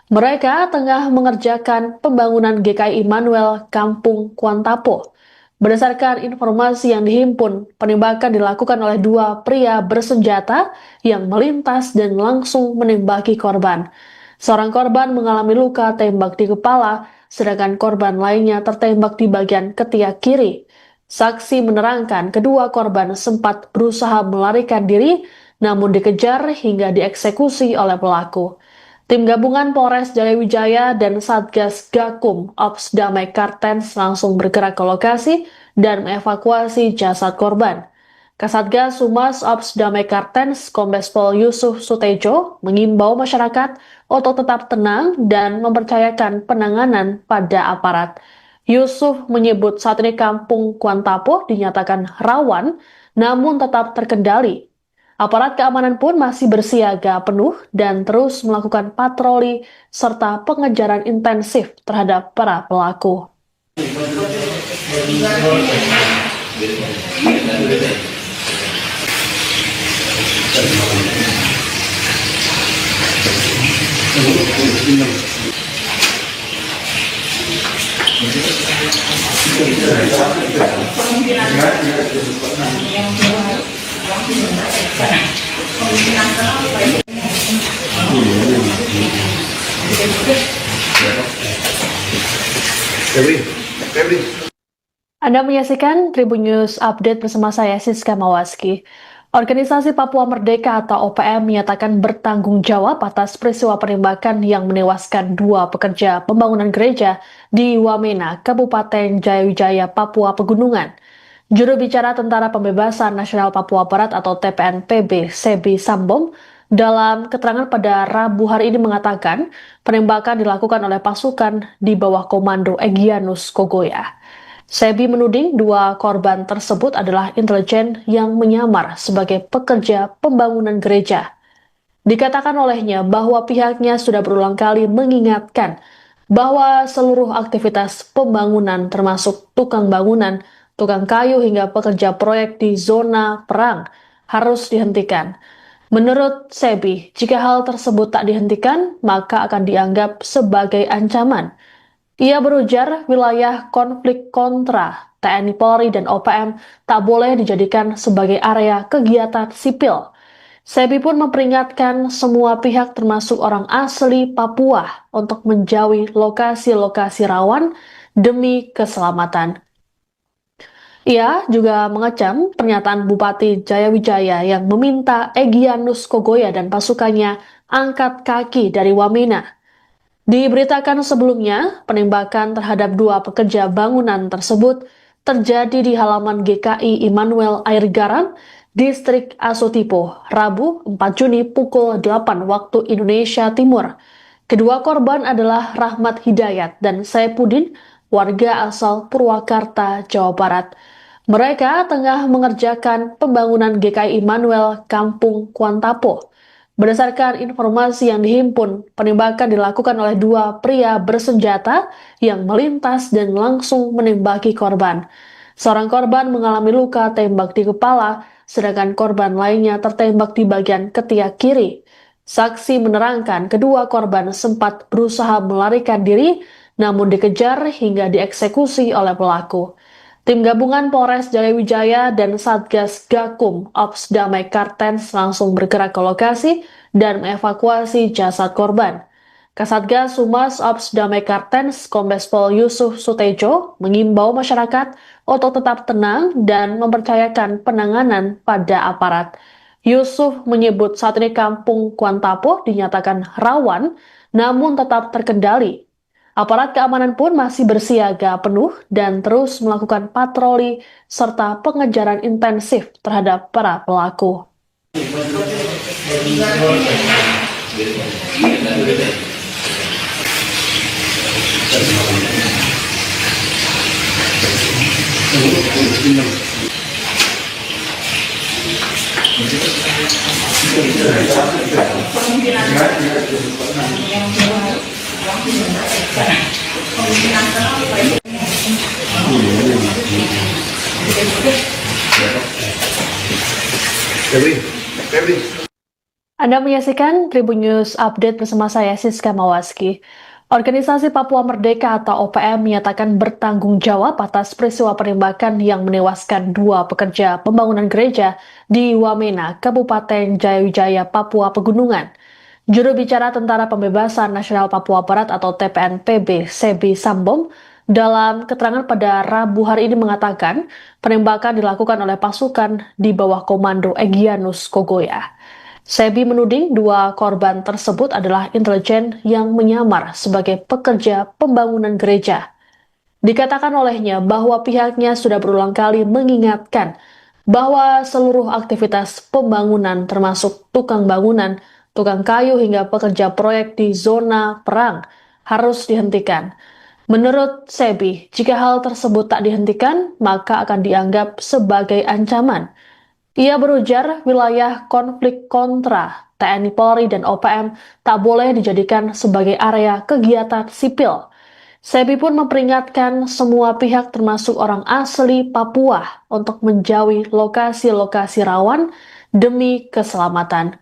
Mereka tengah mengerjakan pembangunan GKI Immanuel Kampung Kuantapo. Berdasarkan informasi yang dihimpun, penembakan dilakukan oleh dua pria bersenjata yang melintas dan langsung menembaki korban. Seorang korban mengalami luka tembak di kepala, sedangkan korban lainnya tertembak di bagian ketiak kiri. Saksi menerangkan kedua korban sempat berusaha melarikan diri, namun dikejar hingga dieksekusi oleh pelaku. Tim gabungan Polres Jayawijaya dan Satgas Gakum Ops Damai Kartens langsung bergerak ke lokasi dan mengevakuasi jasad korban. Kasatgas Humas Ops Damai Kartens Kombes Pol Yusuf Sutejo mengimbau masyarakat untuk tetap tenang dan mempercayakan penanganan pada aparat. Yusuf menyebut saat ini kampung Kuantapo dinyatakan rawan, namun tetap terkendali. Aparat keamanan pun masih bersiaga penuh dan terus melakukan patroli serta pengejaran intensif terhadap para pelaku. Anda menyaksikan Tribun News Update bersama saya Siska Mawaski. Organisasi Papua Merdeka atau OPM menyatakan bertanggung jawab atas peristiwa penembakan yang menewaskan 2 pekerja pembangunan gereja di Wamena, Kabupaten Jayawijaya, Papua Pegunungan. Juru bicara Tentara Pembebasan Nasional Papua Barat atau TPNPB, Sebi Sambom, dalam keterangan pada Rabu hari ini mengatakan penembakan dilakukan oleh pasukan di bawah komando Egyanus Kogoya. Sebi menuding 2 korban tersebut adalah intelijen yang menyamar sebagai pekerja pembangunan gereja. Dikatakan olehnya bahwa pihaknya sudah berulang kali mengingatkan bahwa seluruh aktivitas pembangunan termasuk tukang bangunan, tukang kayu hingga pekerja proyek di zona perang harus dihentikan. Menurut Sebi, jika hal tersebut tak dihentikan, maka akan dianggap sebagai ancaman. Ia berujar wilayah konflik kontra TNI Polri dan OPM tak boleh dijadikan sebagai area kegiatan sipil. Sebi pun memperingatkan semua pihak termasuk orang asli Papua untuk menjauhi lokasi-lokasi rawan demi keselamatan. Ia juga mengecam pernyataan Bupati Jayawijaya yang meminta Egyanus Kogoya dan pasukannya angkat kaki dari Wamena. Diberitakan sebelumnya, penembakan terhadap 2 pekerja bangunan tersebut terjadi di halaman GKI Immanuel Air Garam, Distrik Asotipo, Rabu 4 Juni pukul 8 waktu Indonesia Timur. Kedua korban adalah Rahmat Hidayat dan Saipudin, warga asal Purwakarta, Jawa Barat. Mereka tengah mengerjakan pembangunan GKI Immanuel Kampung Kuantapo. Berdasarkan informasi yang dihimpun, penembakan dilakukan oleh 2 pria bersenjata yang melintas dan langsung menembaki korban. Seorang korban mengalami luka tembak di kepala, sedangkan korban lainnya tertembak di bagian ketiak kiri. Saksi menerangkan kedua korban sempat berusaha melarikan diri, namun dikejar hingga dieksekusi oleh pelaku. Tim gabungan Polres Jayawijaya dan Satgas Gakum Ops Damai Kartens langsung bergerak ke lokasi dan mengevakuasi jasad korban. Kasatgas Humas Ops Damai Kartens Kombes Pol Yusuf Sutejo mengimbau masyarakat untuk tetap tenang dan mempercayakan penanganan pada aparat. Yusuf menyebut saat ini kampung Kuantapo dinyatakan rawan namun tetap terkendali. Aparat keamanan pun masih bersiaga penuh dan terus melakukan patroli serta pengejaran intensif terhadap para pelaku. Anda menyaksikan Tribun News Update bersama saya Siska Mawaski. Organisasi Papua Merdeka atau OPM menyatakan bertanggung jawab atas peristiwa penembakan yang menewaskan 2 pekerja pembangunan gereja di Wamena, Kabupaten Jayawijaya, Papua Pegunungan. Juru bicara Tentara Pembebasan Nasional Papua Barat atau TPNPB, Sebi Sambom, dalam keterangan pada Rabu hari ini mengatakan penembakan dilakukan oleh pasukan di bawah komando Egyanus Kogoya. Sebi menuding 2 korban tersebut adalah intelijen yang menyamar sebagai pekerja pembangunan gereja. Dikatakan olehnya bahwa pihaknya sudah berulang kali mengingatkan bahwa seluruh aktivitas pembangunan termasuk tukang bangunan, tukang kayu hingga pekerja proyek di zona perang harus dihentikan. Menurut Sebi, jika hal tersebut tak dihentikan, maka akan dianggap sebagai ancaman. Ia berujar wilayah konflik kontra TNI Polri dan OPM tak boleh dijadikan sebagai area kegiatan sipil. Sebi pun memperingatkan semua pihak termasuk orang asli Papua untuk menjauhi lokasi-lokasi rawan demi keselamatan.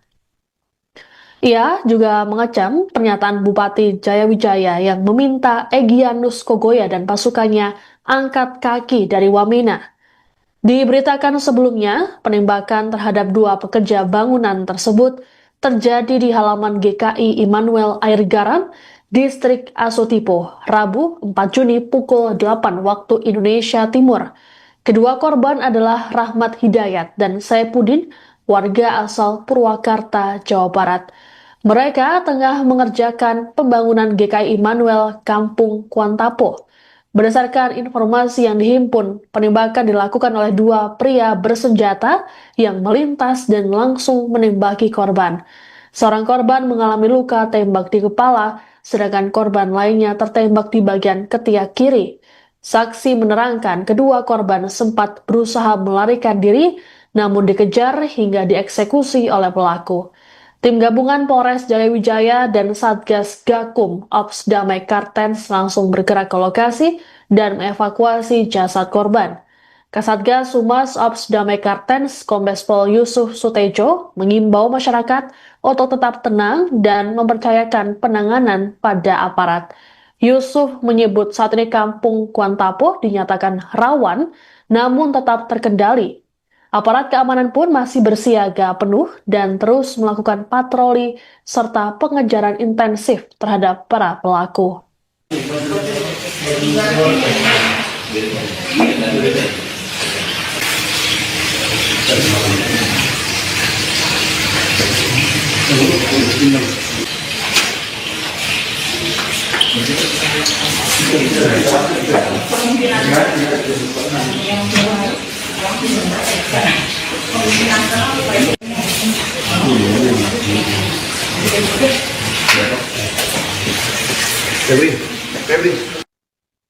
Ia juga mengecam pernyataan Bupati Jayawijaya yang meminta Egyanus Kogoya dan pasukannya angkat kaki dari Wamena. Diberitakan sebelumnya, penembakan terhadap 2 pekerja bangunan tersebut terjadi di halaman GKI Immanuel Air Garam, Distrik Asotipo, Rabu 4 Juni pukul 8 waktu Indonesia Timur. Kedua korban adalah Rahmat Hidayat dan Saipudin, warga asal Purwakarta, Jawa Barat. Mereka tengah mengerjakan pembangunan GKI Immanuel Kampung Kuantapo. Berdasarkan informasi yang dihimpun, penembakan dilakukan oleh 2 pria bersenjata yang melintas dan langsung menembaki korban. Seorang korban mengalami luka tembak di kepala, sedangkan korban lainnya tertembak di bagian ketiak kiri. Saksi menerangkan kedua korban sempat berusaha melarikan diri, namun dikejar hingga dieksekusi oleh pelaku. Tim gabungan Polres Jayawijaya dan Satgas Gakum Ops Damai Kartens langsung bergerak ke lokasi dan mengevakuasi jasad korban. Kasatgas Humas Ops Damai Kartens Kombes Pol Yusuf Sutejo mengimbau masyarakat untuk tetap tenang dan mempercayakan penanganan pada aparat. Yusuf menyebut saat ini Kampung Kuantapo dinyatakan rawan namun tetap terkendali. Aparat keamanan pun masih bersiaga penuh dan terus melakukan patroli serta pengejaran intensif terhadap para pelaku.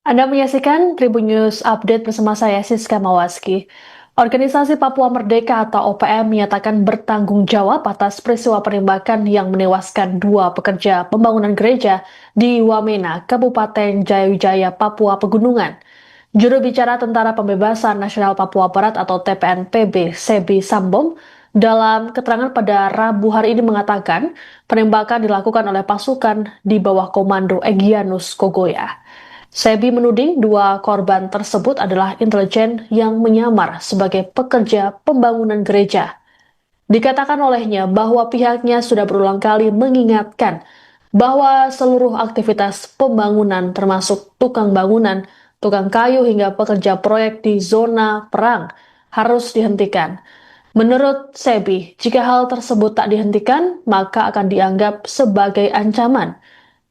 Anda menyaksikan Tribun News Update bersama saya Siska Mawaski. Organisasi Papua Merdeka atau OPM menyatakan bertanggung jawab atas peristiwa penembakan yang menewaskan 2 pekerja pembangunan gereja di Wamena, Kabupaten Jayawijaya, Papua Pegunungan. Juru bicara Tentara Pembebasan Nasional Papua Barat atau TPNPB, Sebi Sambom, dalam keterangan pada Rabu hari ini mengatakan penembakan dilakukan oleh pasukan di bawah komando Egyanus Kogoya. Sebi menuding 2 korban tersebut adalah intelijen yang menyamar sebagai pekerja pembangunan gereja. Dikatakan olehnya bahwa pihaknya sudah berulang kali mengingatkan bahwa seluruh aktivitas pembangunan termasuk tukang bangunan, tukang kayu hingga pekerja proyek di zona perang harus dihentikan. Menurut Sebi, jika hal tersebut tak dihentikan, maka akan dianggap sebagai ancaman.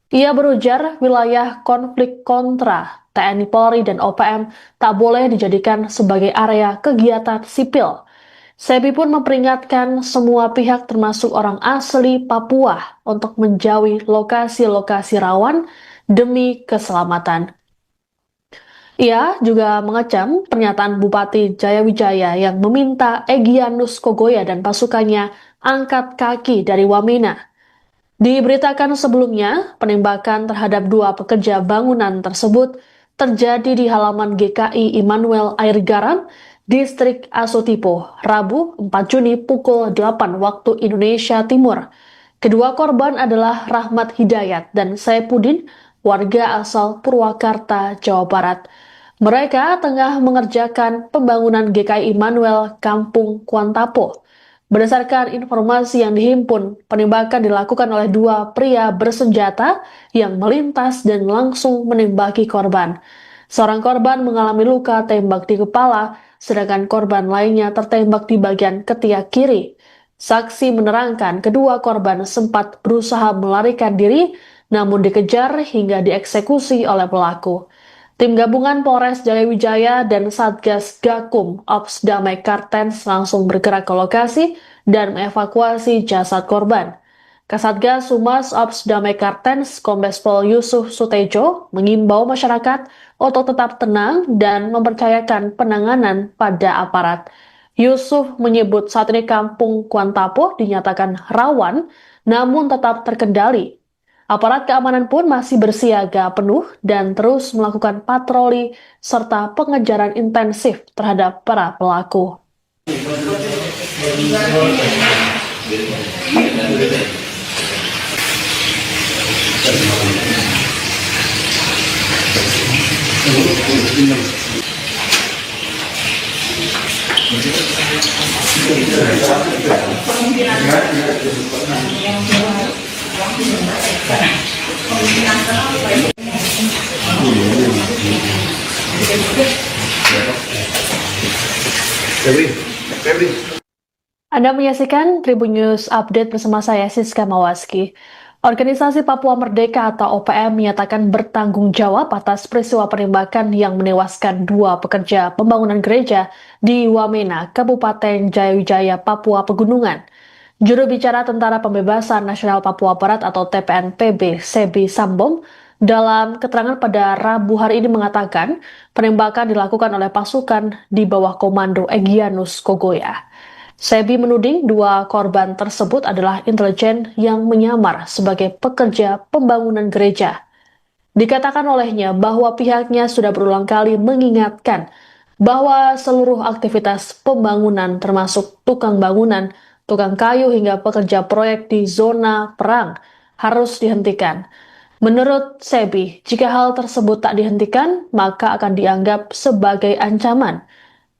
Ia berujar wilayah konflik kontra TNI Polri dan OPM tak boleh dijadikan sebagai area kegiatan sipil. Sebi pun memperingatkan semua pihak termasuk orang asli Papua untuk menjauhi lokasi-lokasi rawan demi keselamatan. Ia juga mengecam pernyataan Bupati Jayawijaya yang meminta Egyanus Kogoya dan pasukannya angkat kaki dari Wamena. Diberitakan sebelumnya, penembakan terhadap 2 pekerja bangunan tersebut terjadi di halaman GKI Immanuel Air Garam, Distrik Asotipo, Rabu 4 Juni pukul 8 waktu Indonesia Timur. Kedua korban adalah Rahmat Hidayat dan Saipudin, warga asal Purwakarta, Jawa Barat. Mereka tengah mengerjakan pembangunan GKI Immanuel Kampung Kuantapo. Berdasarkan informasi yang dihimpun, penembakan dilakukan oleh 2 pria bersenjata yang melintas dan langsung menembaki korban. Seorang korban mengalami luka tembak di kepala, sedangkan korban lainnya tertembak di bagian ketiak kiri. Saksi menerangkan kedua korban sempat berusaha melarikan diri, namun dikejar hingga dieksekusi oleh pelaku. Tim gabungan Polres Jayawijaya dan Satgas Gakum Ops Damai Kartens langsung bergerak ke lokasi dan mengevakuasi jasad korban. Kasatgas Humas Ops Damai Kartens Kombes Pol Yusuf Sutejo mengimbau masyarakat untuk tetap tenang dan mempercayakan penanganan pada aparat. Yusuf menyebut saat ini Kampung Kuantapo dinyatakan rawan namun tetap terkendali. Aparat keamanan pun masih bersiaga penuh dan terus melakukan patroli serta pengejaran intensif terhadap para pelaku. Anda menyaksikan Tribun News Update bersama saya Siska Mawaski. Organisasi Papua Merdeka atau OPM menyatakan bertanggung jawab atas peristiwa penembakan yang menewaskan 2 pekerja pembangunan gereja di Wamena, Kabupaten Jayawijaya, Papua Pegunungan. Juru bicara Tentara Pembebasan Nasional Papua Barat atau TPNPB, Sebi Sambom, dalam keterangan pada Rabu hari ini mengatakan penembakan dilakukan oleh pasukan di bawah komando Egyanus Kogoya. Sebi menuding 2 korban tersebut adalah intelijen yang menyamar sebagai pekerja pembangunan gereja. Dikatakan olehnya bahwa pihaknya sudah berulang kali mengingatkan bahwa seluruh aktivitas pembangunan termasuk tukang bangunan, tukang kayu hingga pekerja proyek di zona perang harus dihentikan. Menurut Sebi, jika hal tersebut tak dihentikan, maka akan dianggap sebagai ancaman.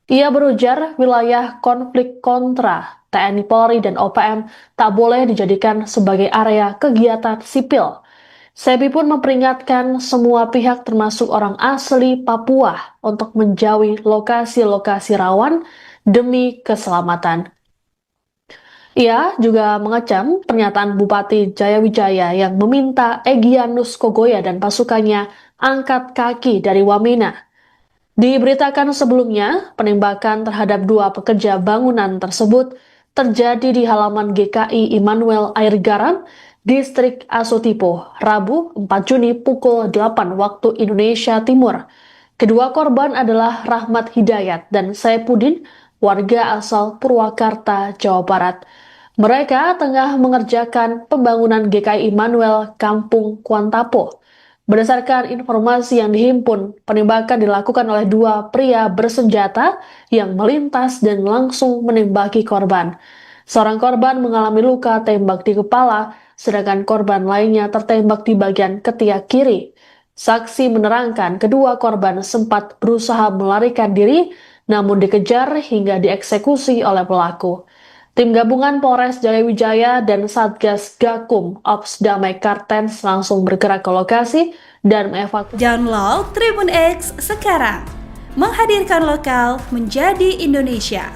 Ia berujar wilayah konflik kontra TNI Polri dan OPM tak boleh dijadikan sebagai area kegiatan sipil. Sebi pun memperingatkan semua pihak termasuk orang asli Papua untuk menjauhi lokasi-lokasi rawan demi keselamatan. Ia juga mengecam pernyataan Bupati Jayawijaya yang meminta Egyanus Kogoya dan pasukannya angkat kaki dari Wamena. Diberitakan sebelumnya, penembakan terhadap 2 pekerja bangunan tersebut terjadi di halaman GKI Immanuel Air Garam, Distrik Asotipo, Rabu 4 Juni pukul 8 waktu Indonesia Timur. Kedua korban adalah Rahmat Hidayat dan Saipudin, warga asal Purwakarta, Jawa Barat. Mereka tengah mengerjakan pembangunan GKI Immanuel Kampung Kuantapo. Berdasarkan informasi yang dihimpun, penembakan dilakukan oleh 2 pria bersenjata yang melintas dan langsung menembaki korban. Seorang korban mengalami luka tembak di kepala, sedangkan korban lainnya tertembak di bagian ketiak kiri. Saksi menerangkan kedua korban sempat berusaha melarikan diri, namun dikejar hingga dieksekusi oleh pelaku. Tim gabungan Polres Jayawijaya dan Satgas Gakum Ops Damai Kartens langsung bergerak ke lokasi dan mengevakuasi. Download Tribun X sekarang, menghadirkan lokal menjadi Indonesia.